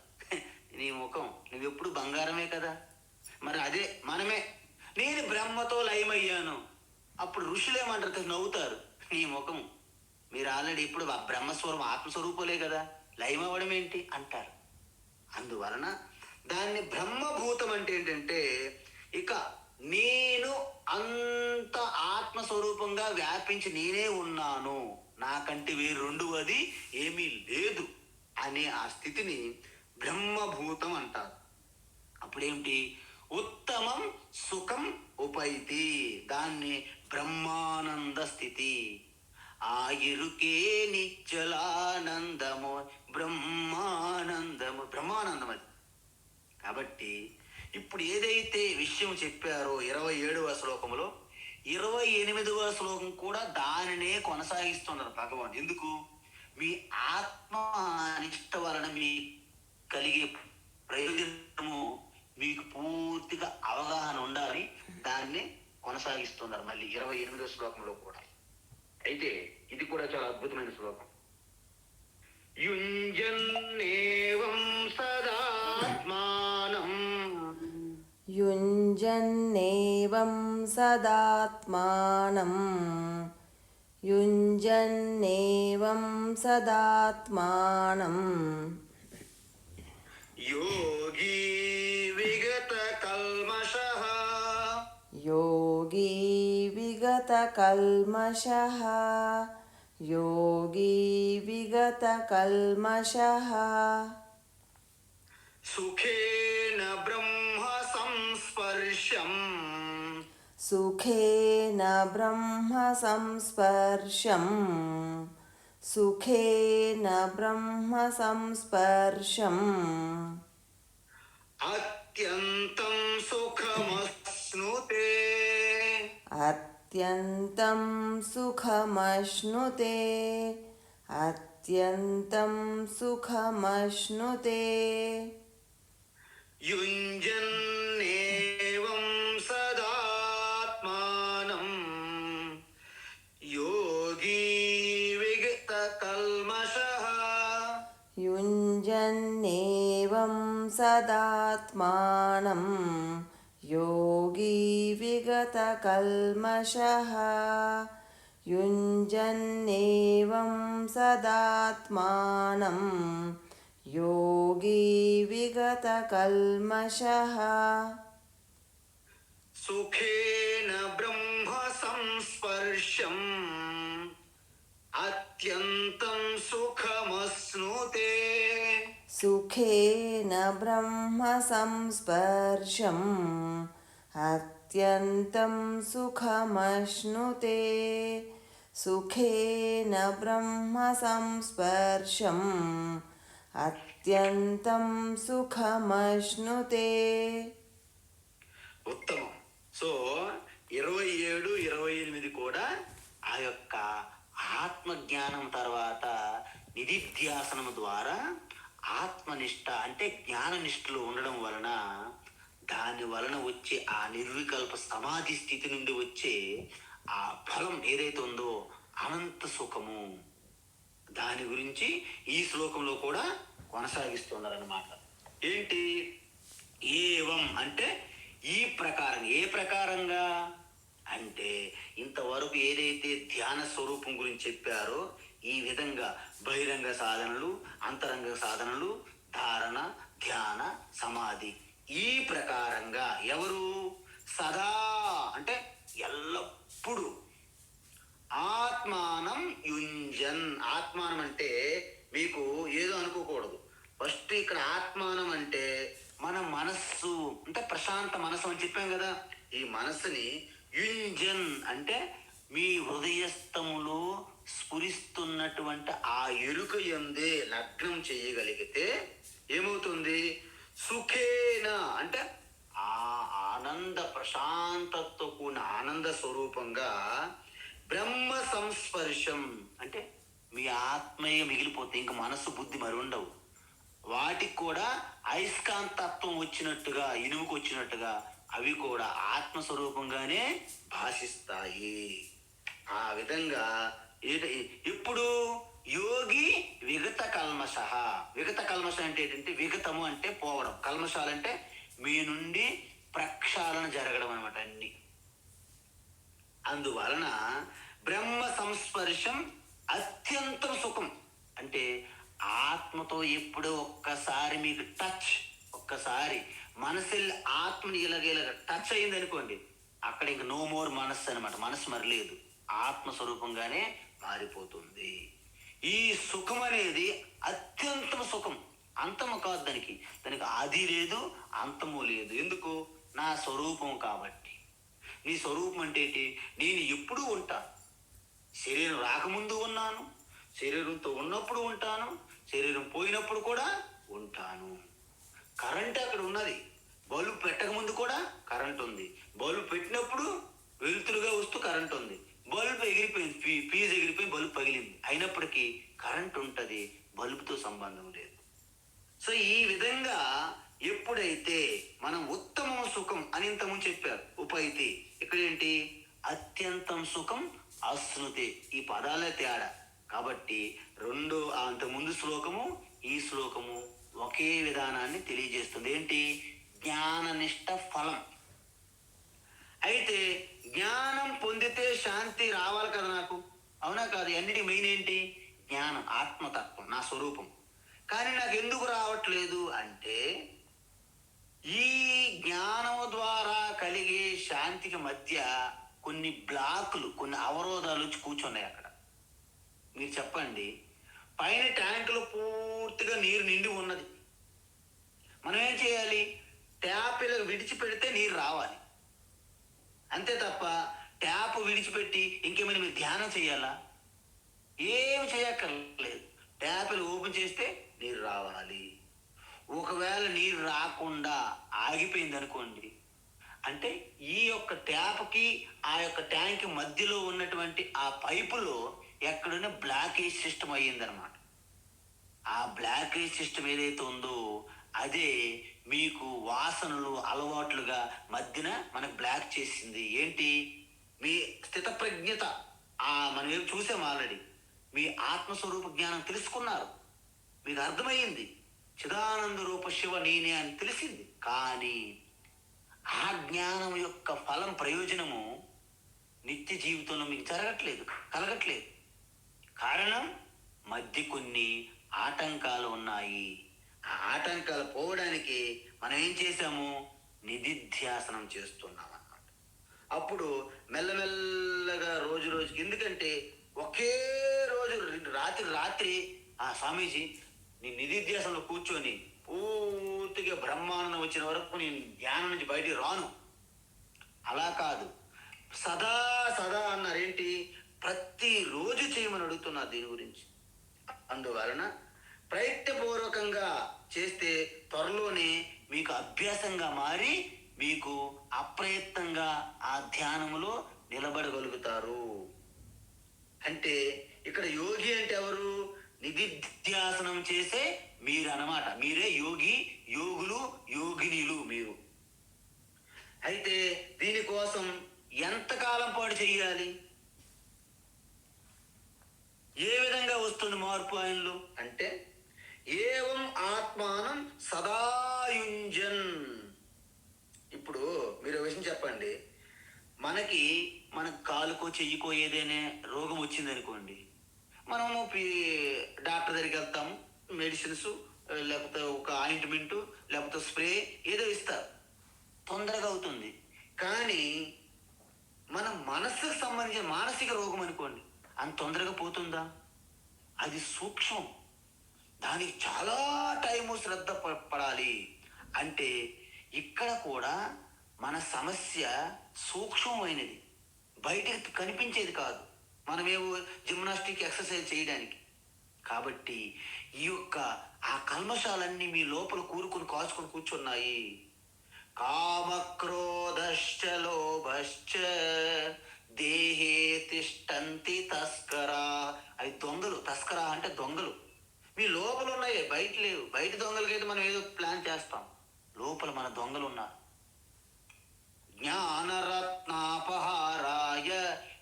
నీ ముఖం, నువ్వు ఎప్పుడు బంగారమే కదా. మరి అదే మనమే, నేను బ్రహ్మతో లయమయ్యాను. అప్పుడు ఋషులు ఏమంటారు కదా, నవ్వుతారు. నీ ముఖం, మీరు ఆల్రెడీ ఇప్పుడు బ్రహ్మస్వరూపం, ఆత్మస్వరూపులే కదా, లయమవ్వడం ఏంటి అంటారు. అందువలన దాన్ని బ్రహ్మభూతం అంటే ఏంటంటే, ఇక నేను అంత ఆత్మస్వరూపంగా వ్యాపించి నేనే ఉన్నాను, నాకంటే వేరు రెండవది ఏమీ లేదు అనే ఆ స్థితిని బ్రహ్మభూతం అంటారు. అప్పుడేమిటి? ఉత్తమం సుఖం ఉపైతి, దాన్ని బ్రహ్మానంద స్థితి. ఆ ఎరుకే నిశ్చలానందము, బ్రహ్మానందము, బ్రహ్మానందం అది. కాబట్టి ఇప్పుడు ఏదైతే విషయం చెప్పారో 27వ శ్లోకంలో, 28వ శ్లోకం కూడా దానినే కొనసాగిస్తున్నారు భగవాన్. ఎందుకు? మీ ఆత్మ నిష్ట వలన మీ కలిగే ప్రయోజనము మీకు పూర్తిగా అవగాహన ఉండాలి. దాన్ని కొనసాగిస్తున్నారు మళ్ళీ 28వ శ్లోకంలో కూడా. అయితే ఇది కూడా చాలా అద్భుతమైన శ్లోకం. యుంజన్నేవం సదాత్మానం, యుంజన్నేవం సదాత్మానం, యుంజన్నేవం సదాత్మానం, యోగీ విగత కల్మషః, యోగీ విగత కల్మషః, యోగీ విగత కల్మషః, సుఖేన బ్రహ్మ సంస్పర్శం, సుఖేన బ్రహ్మ సంస్పర్శం, సుఖేన బ్రహ్మ సంస్పర్శం, అత్యంతం సుఖమశ్నుతే, అత్యంతం సుఖమశ్నుతే, అత్యంతం సుఖమశ్నుతే, యుంజన్నేవం సదాత్మానం, యోగీ విగత కల్మషః, యుంజన్నేవం సదాత్మానం, యోగీ విగత కల్మషః, యుంజన్నేవం సదాత్మానం, యోగీ విగత కల్మషః, సుఖేన బ్రహ్మ సంస్పర్శం, అత్యంతం సుఖమశ్నుతే, సుఖేన బ్రహ్మ సంస్పర్శం, అత్యంతం సుఖమశ్నుతే, సుఖేన బ్రహ్మ సంస్పర్శం, అత్యంతం సుఖమశ్నుతే. ఉత్తమం. సో 27, 28 కూడా ఆ యొక్క ఆత్మజ్ఞానం తర్వాత నిధిధ్యాసనం ద్వారా ఆత్మనిష్ట అంటే జ్ఞాననిష్టలో ఉండడం వలన, దాని వలన వచ్చే ఆ నిర్వికల్ప సమాధి స్థితి నుండి వచ్చే ఆ ఫలం ఏదైతే ఉందో అనంత సుఖము, దాని గురించి ఈ శ్లోకంలో కూడా కొనసాగిస్తున్నారన్నమాట. ఏంటి? ఏవం అంటే ఈ ప్రకారం. ఏ ప్రకారంగా అంటే ఇంతవరకు ఏదైతే ధ్యాన స్వరూపం గురించి చెప్పారో ఈ విధంగా బహిరంగ సాధనలు, అంతరంగ సాధనలు, ధారణ, ధ్యాన, సమాధి, ఈ ప్రకారంగా ఎవరు సదా అంటే ఎల్లప్పుడూ ఆత్మానం యుంజన్. ఆత్మానం అంటే మీకు ఏదో అనుకోకూడదు. ఫస్ట్ ఇక్కడ ఆత్మానం అంటే మన మనస్సు అంటే ప్రశాంత మనస్సు అని చెప్పాం కదా. ఈ మనస్సుని యుంజన్ అంటే మీ హృదయస్థములో స్ఫురిస్తున్నటువంటి ఆ ఎరుక యందే లగ్నం చేయగలిగితే ఏమవుతుంది? సుఖేన అంటే ఆ ఆనంద ప్రశాంతతో కూడిన ఆనంద స్వరూపంగా బ్రహ్మ సంస్పర్శం అంటే మీ ఆత్మీయ మిగిలిపోతే ఇంక మనస్సు బుద్ధి మరి ఉండవు. వాటికి కూడా అయస్కాంతత్వం వచ్చినట్టుగా, ఇనుముకు వచ్చినట్టుగా అవి కూడా ఆత్మస్వరూపంగానే భాషిస్తాయి. ఆ విధంగా ఇప్పుడు యోగి విగత కల్మష. విగత కల్మష అంటే ఏంటంటే విగతము అంటే పోవడం, కల్మషాలంటే మీ నుండి ప్రక్షాళన జరగడం అనమాట అన్ని. అందువలన బ్రహ్మ సంస్పర్శం అత్యంతం సుఖం అంటే ఆత్మతో ఎప్పుడో ఒక్కసారి మీకు టచ్, ఒక్కసారి మనసు వెళ్ళి ఆత్మని ఇలాగ టచ్ అయింది అనుకోండి, అక్కడ ఇంక నో మోర్ మనస్సు అనమాట. మనసు మరి లేదు, ఆత్మస్వరూపంగానే మారిపోతుంది. ఈ సుఖం అనేది అత్యంతం సుఖం, అంతము కాదు. దానికి ఆది లేదు, అంతము లేదు. ఎందుకు? నా స్వరూపం కాబట్టి. నీ స్వరూపం అంటే ఏంటి? నేను ఎప్పుడూ ఉంటాను. శరీరం రాకముందు ఉన్నాను, శరీరంతో ఉన్నప్పుడు ఉంటాను, శరీరం పోయినప్పుడు కూడా ఉంటాను. కరెంట్ అక్కడ ఉన్నది. బల్బు పెట్టకముందు కూడా కరెంట్ ఉంది, బల్బు పెట్టినప్పుడు వెలుతురుగా వస్తూ కరెంట్ ఉంది. బల్బు ఎగిరిపోయింది, ఫీజు ఎగిరిపోయి బల్బు పగిలింది, అయినప్పటికీ కరెంట్ ఉంటుంది, బల్బుతో సంబంధం లేదు. సో ఈ విధంగా ఎప్పుడైతే మనం ఉత్తమం సుఖం అని ఇంతకుముందు చెప్పారు ఉపైతి, ఇక్కడ ఏంటి? అత్యంతం సుఖం అశ్నుతే. ఈ పదాలే తేడా. కాబట్టి రెండు అంతకుముందు శ్లోకము ఈ శ్లోకము ఒకే విధానాన్ని తెలియజేస్తుంది. ఏంటి? జ్ఞాననిష్ట ఫలం. అయితే జ్ఞానం పొందితే శాంతి రావాలి కదా నాకు, అవునా కాదు? అన్నిటి మెయిన్ ఏంటి? జ్ఞానం, ఆత్మతత్వం, నా స్వరూపం. కానీ నాకు ఎందుకు రావట్లేదు అంటే, ఈ జ్ఞానం ద్వారా కలిగే శాంతికి మధ్య కొన్ని బ్లాకులు, కొన్ని అవరోధాలు వచ్చి కూర్చున్నాయి అక్కడ. మీరు చెప్పండి, పైన ట్యాంకులో పూర్తిగా నీరు నిండి ఉన్నది, మనం ఏం చేయాలి? ట్యాప్ ఇలా విడిచిపెడితే నీరు రావాలి, అంతే తప్ప ట్యాప్ విడిచిపెట్టి ఇంకేమైనా మీరు ధ్యానం చేయాలా? ఏమి చేయక్కర్లేదు. ట్యాప్ ఓపెన్ చేస్తే నీరు రావాలి. ఒకవేళ నీరు రాకుండా ఆగిపోయింది అనుకోండి, అంటే ఈ యొక్క ట్యాప్కి ఆ యొక్క ట్యాంక్ మధ్యలో ఉన్నటువంటి ఆ పైపులో ఎక్కడైనా బ్లాకేజ్ సిస్టమ్ అయ్యిందనమాట. ఆ బ్లాకేజ్ సిస్టమ్ ఏదైతే ఉందో అదే మీకు వాసనలు అలవాట్లుగా మధ్యన మనకు బ్లాక్ చేసింది. ఏంటి? మీ స్థితప్రజ్ఞత. మనం ఏం చూసాం ఆల్రెడీ. మీ ఆత్మస్వరూప జ్ఞానం తెలుసుకున్నారు, మీకు అర్థమయ్యింది, చిదానంద రూప శివ నేనే అని తెలిసింది. కానీ ఆ జ్ఞానం యొక్క ఫలం, ప్రయోజనము నిత్య జీవితంలో మీకు కలగట్లేదు. కారణం మధ్య కొన్ని ఆటంకాలు ఉన్నాయి. ఆ ఆటంకాలు పోవడానికి మనం ఏం చేశాము? నిధిధ్యాసనం చేస్తున్నాం అన్నమాట. అప్పుడు మెల్లమెల్లగా రోజు రోజుకి, ఎందుకంటే ఒకే రోజు రాత్రి స్వామీజీ నీ నిధిధ్యాసనంలో కూర్చొని పూర్తిగా బ్రహ్మానందం వచ్చిన వరకు నేను ధ్యానం నుంచి బయటికి రాను, అలా కాదు. సదా అన్నారు. ఏంటి? ప్రతిరోజు చేయమని అడుగుతున్నారు దీని గురించి. అందువలన ప్రయత్నపూర్వకంగా చేస్తే త్వరలోనే మీకు అభ్యాసంగా మారి మీకు అప్రయత్నంగా ఆ ధ్యానములో నిలబడగలుగుతారు. అంటే ఇక్కడ యోగి అంటే ఎవరు? నిధిధ్యాసనం చేసే మీరు అన్నమాట. మీరే యోగి, యోగులు, యోగినీలు మీరు. అయితే దీనికోసం ఎంతకాలం పాటు చెయ్యాలి? ఏ విధంగా వస్తుంది మార్పు ఆయనలో అంటే, ఏవం ఆత్మానం సదాయుంజన్. ఇప్పుడు మీరు విషయం చెప్పండి, మనకు కాలుకో చెయ్యికో ఏదైనా రోగం వచ్చింది అనుకోండి, మనము డాక్టర్ దగ్గరికి వెళ్తాము, మెడిసిన్స్ లేకపోతే ఒక ఆయింట్మెంట్ లేకపోతే స్ప్రే ఏదో ఇస్తారు, తొందరగా అవుతుంది. కానీ మన మనస్సుకు సంబంధించిన మానసిక రోగం అనుకోండి, అంత తొందరగా పోతుందా? అది సూక్ష్మం, దానికి చాలా టైము, శ్రద్ధ పడాలి. అంటే ఇక్కడ కూడా మన సమస్య సూక్ష్మమైనది, బయటకు కనిపించేది కాదు. మనమేమో జిమ్నాస్టిక్ ఎక్సర్సైజ్ చేయడానికి. కాబట్టి ఈ యొక్క ఆ కల్మషాలన్నీ మీ లోపల కాచుకొని కూర్చున్నాయి. కామక్రోధశ్చ లోభశ్చ దేహే తిష్టంతి తస్కరా. అవి దొంగలు. తస్కరా అంటే దొంగలు. మీ లోపల ఉన్నాయి, బయట లేవు. బయట దొంగలకైతే మనం ఏదో ప్లాన్ చేస్తాం, లోపల మన దొంగలు ఉన్నారు. జ్ఞానరత్నాపహారాయ.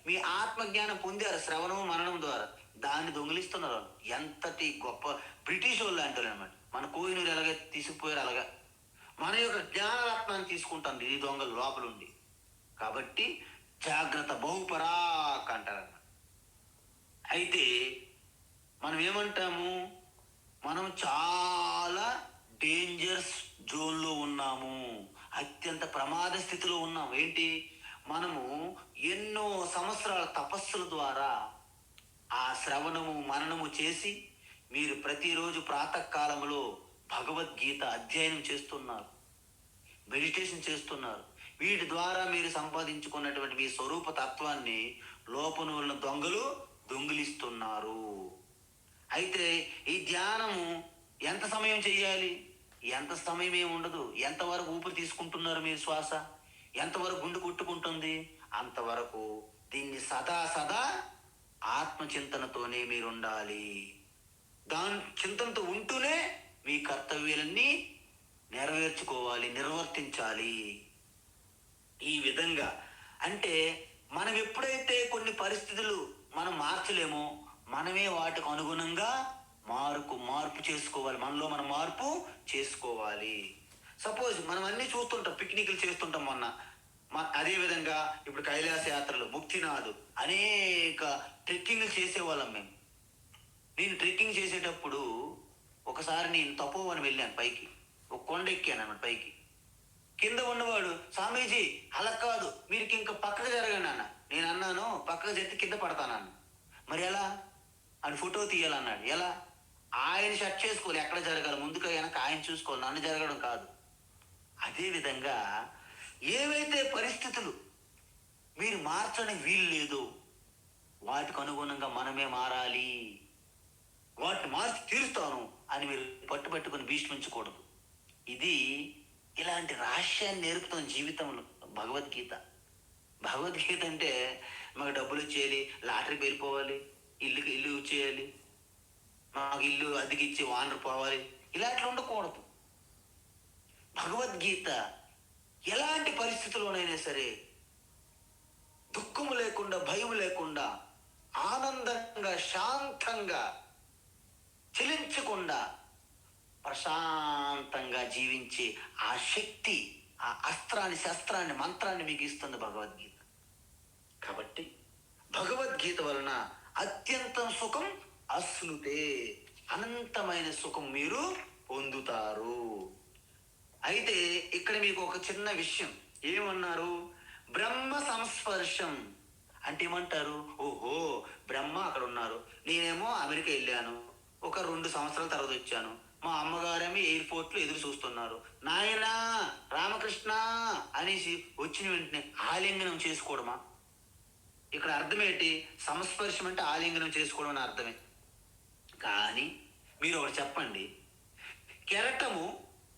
మీ ఆత్మజ్ఞానం పొందారు శ్రవణం మననం ద్వారా, దాన్ని దొంగిలిస్తున్నారు. ఎంతటి గొప్ప బ్రిటిష్ వాళ్ళు అంటారు అనమాట. మన కోహినూరు ఎలాగ తీసుకుపోయారు, అలాగా మన యొక్క జ్ఞానరత్నాన్ని తీసుకుంటాను ఈ దొంగలు లోపల ఉండి. కాబట్టి జాగ్రత్త, బహుపరాక్ అంటారన్నమాట. అయితే మనం ఏమంటాము? మనం చాలా డేంజర్స్ జోన్లో ఉన్నాము, అత్యంత ప్రమాద స్థితిలో ఉన్నాము. ఏంటి? మనము ఎన్నో సంవత్సరాల తపస్సుల ద్వారా ఆ శ్రవణము మననము చేసి మీరు ప్రతిరోజు ప్రాతకాలంలో భగవద్గీత అధ్యయనం చేస్తున్నారు. మెడిటేషన్ చేస్తున్నారు. వీటి ద్వారా మీరు సంపాదించుకున్నటువంటి మీ స్వరూప తత్వాన్ని లోపల ఉన్న దొంగలు దొంగిలిస్తున్నారు. అయితే ఈ ధ్యానము ఎంత సమయం చేయాలి? ఎంత సమయం ఏమి ఉండదు. ఎంతవరకు ఊపిరి తీసుకుంటున్నారు మీరు, శ్వాస ఎంతవరకు గుండె కొట్టుకుంటుంది అంతవరకు దీన్ని సదా సదా ఆత్మచింతనతోనే మీరు ఉండాలి. దాని చింతనతో ఉంటూనే మీ కర్తవ్యాలన్నీ నెరవేర్చుకోవాలి, నిర్వర్తించాలి. ఈ విధంగా అంటే మనం ఎప్పుడైతే కొన్ని పరిస్థితులు మనం మార్చలేమో మనమే వాటికి అనుగుణంగా మార్పు చేసుకోవాలి. మనలో మనం మార్పు చేసుకోవాలి. సపోజ్ మనం అన్ని చూస్తుంటాం, పిక్నిక్లు చేస్తుంటాం. అదే విధంగా ఇప్పుడు కైలాస యాత్రలు, ముక్తినాథ్, అనేక ట్రెక్కింగ్లు చేసేవాళ్ళం మేము. నేను ట్రెక్కింగ్ చేసేటప్పుడు ఒకసారి నేను తపోవని వెళ్ళాను, పైకి ఒక కొండ ఎక్కాను అన్నమాట. పైకి కింద ఉన్నవాడు, స్వామీజీ అలా కాదు, మీరు ఇంకా పక్కకు జరగండి అన్న. నేను అన్నాను, పక్కకు జరిగితే కింద పడతానన్న. మరి ఎలా అని ఫోటో తీయాలన్నాడు. ఎలా? ఆయన షట్ చేసుకోవాలి, ఎక్కడ జరగాలి, ముందుగా వెనక ఆయన చూసుకోవాలి, నన్ను జరగడం కాదు. అదేవిధంగా ఏవైతే పరిస్థితులు మీరు మార్చడానికి వీలు లేదో వాటికి అనుగుణంగా మనమే మారాలి. వాటిని మార్చి తీరుస్తాను అని మీరు పట్టుకుని భీష్మించకూడదు. ఇది ఇలాంటి రహస్యాన్ని నేర్పుతాం జీవితంలో భగవద్గీత. భగవద్గీత అంటే మాకు డబ్బులు వచ్చేయాలి, లాటరీకి వెళ్ళిపోవాలి, ఇల్లు చేయాలి, మాకు ఇల్లు అద్దెకిచ్చి వానరు పోవాలి, ఇలాంటివి ఉండకూడదు. భగవద్గీత ఎలాంటి పరిస్థితుల్లోనైనా సరే దుఃఖము లేకుండా, భయం లేకుండా, ఆనందంగా, శాంతంగా, చలించకుండా, ప్రశాంతంగా జీవించే ఆ శక్తి, ఆ అస్త్రాన్ని, శస్త్రాన్ని, మంత్రాన్ని మీకు ఇస్తుంది భగవద్గీత. కాబట్టి భగవద్గీత వలన అత్యంతం సుఖం అశ్నుతే, అనంతమైన సుఖం మీరు పొందుతారు. అయితే ఇక్కడ మీకు ఒక చిన్న విషయం ఏమన్నారు? బ్రహ్మ సంస్పర్శం అంటే ఏమంటారు? ఓహో, బ్రహ్మ అక్కడ ఉన్నారు, నేనేమో అమెరికా వెళ్ళాను, ఒక 2 సంవత్సరాల తర్వాత వచ్చాను, మా అమ్మగారేమో ఎయిర్పోర్ట్లో ఎదురు చూస్తున్నారు, నాయనా రామకృష్ణ అనేసి వచ్చిన వెంటనే ఆలింగనం చేసుకోవడమా? ఇక్కడ అర్థం ఏంటి? సంస్పర్శం అంటే ఆలింగనం చేసుకోవడం అని అర్థమే. కానీ మీరు ఒకటి చెప్పండి, కెరటము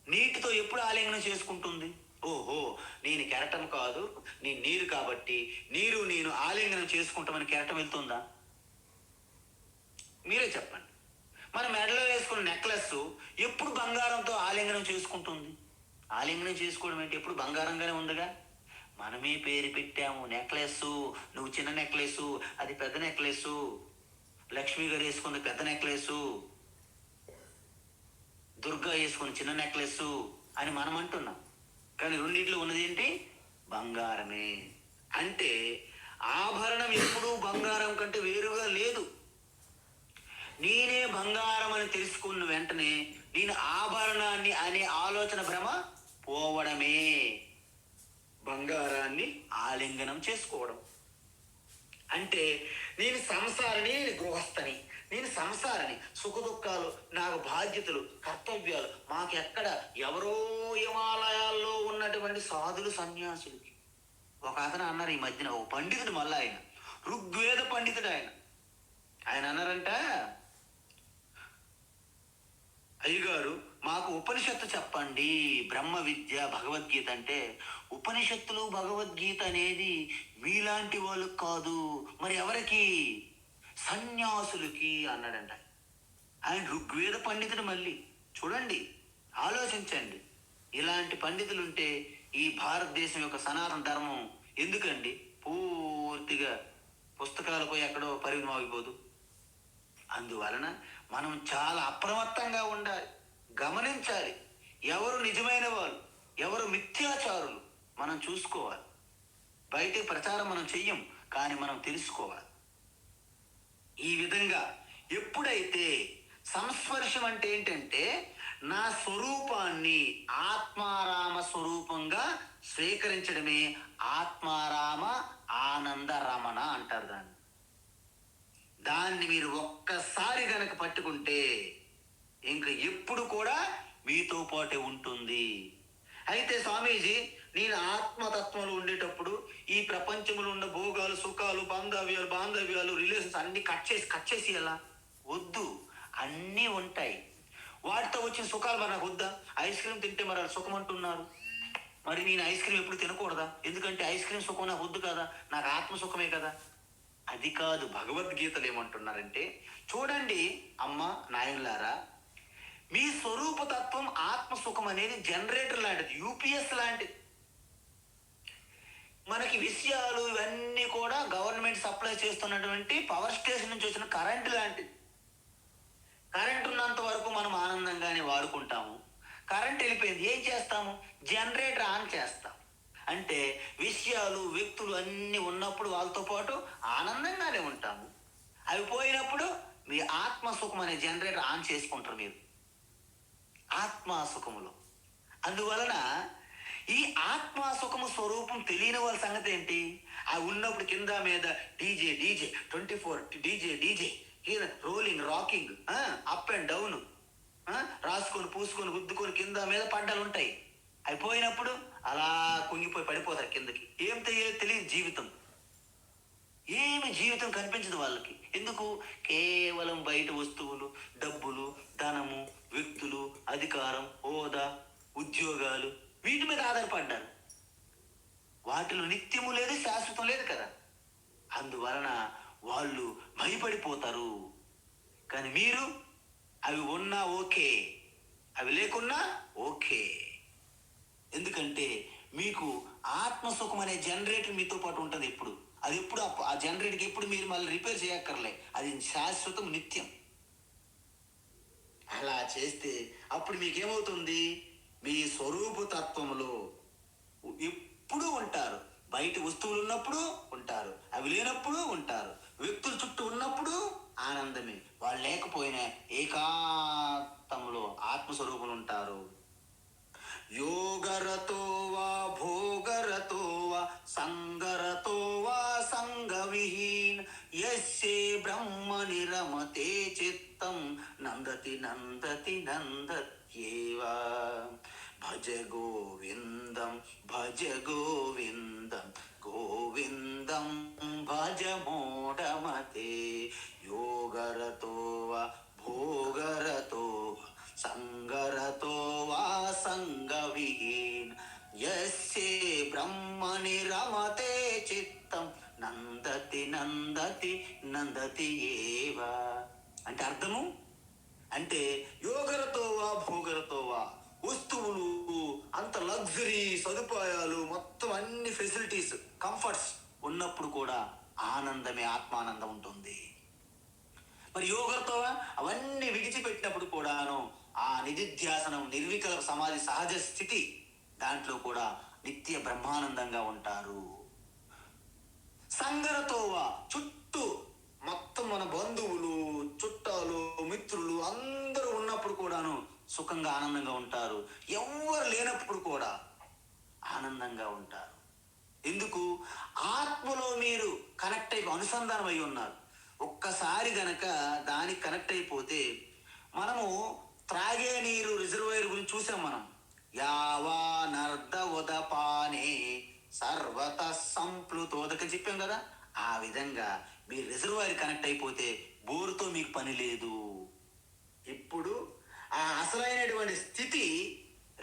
నీటితో ఎప్పుడు ఆలింగనం చేసుకుంటుంది? ఓహో, నేను కెరటం కాదు, నేను నీరు కాబట్టి నేను ఆలింగనం చేసుకుంటామని కెరటం వెళ్తుందా? మీరే చెప్పండి. మన మెడలో వేసుకున్న నెక్లెస్ ఎప్పుడు బంగారంతో ఆలింగనం చేసుకుంటుంది? ఆలింగనం చేసుకోవడం ఏంటి? ఎప్పుడు బంగారంగానే ఉందిగా. మనమే పేరు పెట్టాము నెక్లెస్. నువ్వు చిన్న నెక్లెస్, అది పెద్ద నెక్లెస్. లక్ష్మి గారు వేసుకుంది పెద్ద నెక్లెస్, దుర్గా వేసుకుని చిన్న నెక్లెస్ అని మనం అంటున్నాం. కానీ రెండింటిలో ఉన్నది ఏంటి? బంగారమే. అంటే ఆభరణం ఎప్పుడూ బంగారం కంటే వేరుగా లేదు. నేనే బంగారం అని తెలుసుకున్న వెంటనే నేను ఆభరణాన్ని అనే ఆలోచన భ్రమ పోవడమే బంగారాన్ని ఆలింగనం చేసుకోవడం. అంటే నేను సంసారిని, నేను గృహస్థని, నేను సంసారిని, సుఖ దుఃఖాలు నాకు బాధ్యతలు, కర్తవ్యాలు మాకెక్కడ. ఎవరో హిమాలయాల్లో ఉన్నటువంటి సాధులు, సన్యాసులకి ఒక అతను అన్నారు ఈ మధ్యన, ఒక పండితుడు, మళ్ళీ ఆయన ఋగ్వేద పండితుడు. ఆయన అన్నారంట, అయ్యగారు మాకు ఉపనిషత్తు చెప్పండి, బ్రహ్మ విద్య భగవద్గీత అంటే. ఉపనిషత్తులు భగవద్గీత అనేది మీలాంటి వాళ్ళకి కాదు, మరి ఎవరికి? సన్యాసులకి అన్నాడంట. ఆయన ఋగ్వేద పండితుడు. మళ్ళీ చూడండి, ఆలోచించండి, ఇలాంటి పండితులు ఉంటే ఈ భారతదేశం యొక్క సనాతన ధర్మం ఎందుకండి పూర్తిగా పుస్తకాలపై ఎక్కడో పరిమితమైపోదు. అందువలన మనం చాలా అప్రమత్తంగా ఉండాలి, గమనించాలి. ఎవరు నిజమైన వాళ్ళు, ఎవరు మిథ్యాచారులు మనం చూసుకోవాలి. బయట ప్రచారం మనం చెయ్యం, కానీ మనం తెలుసుకోవాలి. ఈ విధంగా ఎప్పుడైతే సంస్పర్శం అంటే ఏంటంటే నా స్వరూపాన్ని ఆత్మారామ స్వరూపంగా స్వీకరించడమే ఆత్మారామ ఆనంద రమణ అంటారు. దాన్ని మీరు ఒక్కసారి గనక పట్టుకుంటే ఇంక ఎప్పుడు కూడా మీతో పాటే ఉంటుంది. అయితే స్వామీజీ, నేను ఆత్మతత్వంలో ఉండేటప్పుడు ఈ ప్రపంచంలో ఉన్న భోగాలు, సుఖాలు, బాంధవ్యాలు, రిలేషన్స్ అన్ని కట్ చేసి ఎలా? వద్దు, అన్నీ ఉంటాయి. వాటితో వచ్చిన సుఖాలు మరి నాకు వద్దా? ఐస్ క్రీమ్ తింటే మరి అది సుఖం అంటున్నారు. మరి నేను ఐస్ క్రీమ్ ఎప్పుడు తినకూడదా? ఎందుకంటే ఐస్ క్రీమ్ సుఖం నాకు వద్దు కదా, నాకు ఆత్మ సుఖమే కదా. అది కాదు, భగవద్గీతలు ఏమంటున్నారంటే, చూడండి అమ్మ నాయనలారా, మీ స్వరూప తత్వం ఆత్మ సుఖం అనేది జనరేటర్ లాంటిది, యూపీఎస్ లాంటిది. మనకి విషయాలు ఇవన్నీ కూడా గవర్నమెంట్ సప్లై చేస్తున్నటువంటి పవర్ స్టేషన్ నుంచి వచ్చిన కరెంటు లాంటిది. కరెంట్ ఉన్నంత వరకు మనం ఆనందంగానే వాడుకుంటాము. కరెంట్ వెళ్ళిపోయింది, ఏం చేస్తాము? జనరేటర్ ఆన్ చేస్తాం. అంటే విషయాలు, వ్యక్తులు అన్నీ ఉన్నప్పుడు వాళ్ళతో పాటు ఆనందంగానే ఉంటాము. అవి పోయినప్పుడు మీ ఆత్మ సుఖం అనే జనరేటర్ ఆన్ చేసుకుంటారు మీరు ఆత్మ సుఖములో. అందువలన ఈ ఆత్మ సుఖము స్వరూపం తెలియని వాళ్ళ సంగతి ఏంటి? అవి ఉన్నప్పుడు కింద మీద DJ 24 DJ rolling, rocking, up and down, రాసుకొని పూసుకొని గుద్దుకొని కింద మీద పడ్డలు ఉంటాయి. అయిపోయినప్పుడు అలా కుంగిపోయి పడిపోతారు కిందకి. ఏం తెలియదు జీవితం. ఏమి జీవితం కనిపించదు వాళ్ళకి. ఎందుకు? కేవలం బయట వస్తువులు, డబ్బులు, ధనము, వ్యక్తులు, అధికారం, హోదా, ఉద్యోగాలు, వీటి మీద ఆధారపడ్డారు. వాటిలో నిత్యము లేదు, శాశ్వతం లేదు కదా. అందువలన వాళ్ళు భయపడిపోతారు. కానీ మీరు అవి ఉన్నా ఓకే, అవి లేకున్నా ఓకే. ఎందుకంటే మీకు ఆత్మసుఖం అనే జనరేటర్ మీతో పాటు ఉంటుంది ఎప్పుడు. అది ఎప్పుడు ఆ జనరేటర్కి ఎప్పుడు మీరు మళ్ళీ రిపేర్ చేయక్కర్లే, అది శాశ్వతం, నిత్యం. అలా చేస్తే అప్పుడు మీకేమవుతుంది? మీ స్వరూప తత్వములో ఎప్పుడూ ఉంటారు. బయట వస్తువులు ఉన్నప్పుడు ఉంటారు, అవి లేనప్పుడు ఉంటారు. వ్యక్తుల చుట్టూ ఉన్నప్పుడు ఆనందమే, వాళ్ళు లేకపోయినా ఏకాంతంలో ఆత్మస్వరూపులు ఉంటారు. యోగరతో వా భోగరతో వా సంగరతో వా సంగవిహీన్ యస్యే బ్రహ్మ నిరమతే చిత్తం నందతి నందత్యేవా. భజ గోవిందం గోవిందం భజ మోడమతే. యోగరతో వా భోగరతో సంగరతో వా సంగవిహీన్ యస్యే బ్రహ్మ నిరమతే చిత్తం నందతి ఏవా. అంటే అర్థము అంటే యోగరతో వా భోగరతో వా, వస్తువులు, అంత లగ్జరీ, సదుపాయాలు, మొత్తం అన్ని ఫెసిలిటీస్, కంఫర్ట్స్ ఉన్నప్పుడు కూడా ఆనందమే, ఆత్మానందం ఉంటుంది. మరి యోగంతో అవన్నీ విడిచిపెట్టినప్పుడు కూడాను ఆ నిధిధ్యాసనం, నిర్వికల్ప సమాధి, సహజ స్థితి, దాంట్లో కూడా నిత్య బ్రహ్మానందంగా ఉంటారు. సంగరతోవా, చుట్టూ మొత్తం మన బంధువులు, చుట్టాలు, మిత్రులు అందరూ ఉన్నప్పుడు కూడాను సుఖంగా, ఆనందంగా ఉంటారు. ఎవరు లేనప్పుడు కూడా ఆనందంగా ఉంటారు. ఎందుకు? ఆత్మలో మీరు కనెక్ట్ అయిపోయి అనుసంధానం అయి ఉన్నారు. ఒక్కసారి గనక దానికి కనెక్ట్ అయిపోతే, మనము త్రాగే నీరు రిజర్వాయర్ గురించి చూసాం మనం. యావా నర్ద ఉదపానే సర్వత సంప్లుతోదక చెప్పాం కదా. ఆ విధంగా మీరు రిజర్వాయర్ కనెక్ట్ అయిపోతే బోరుతో మీకు పని లేదు. ఇప్పుడు ఆ అసలైనటువంటి స్థితి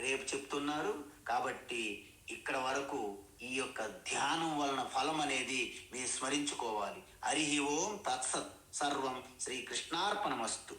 రేపు చెప్తున్నారు. కాబట్టి ఇక్కడ వరకు ఈ యొక్క ధ్యానం వలన ఫలం అనేది మీరు స్మరించుకోవాలి. హరి ఓం తత్సత్. సర్వం శ్రీకృష్ణార్పణమస్తు.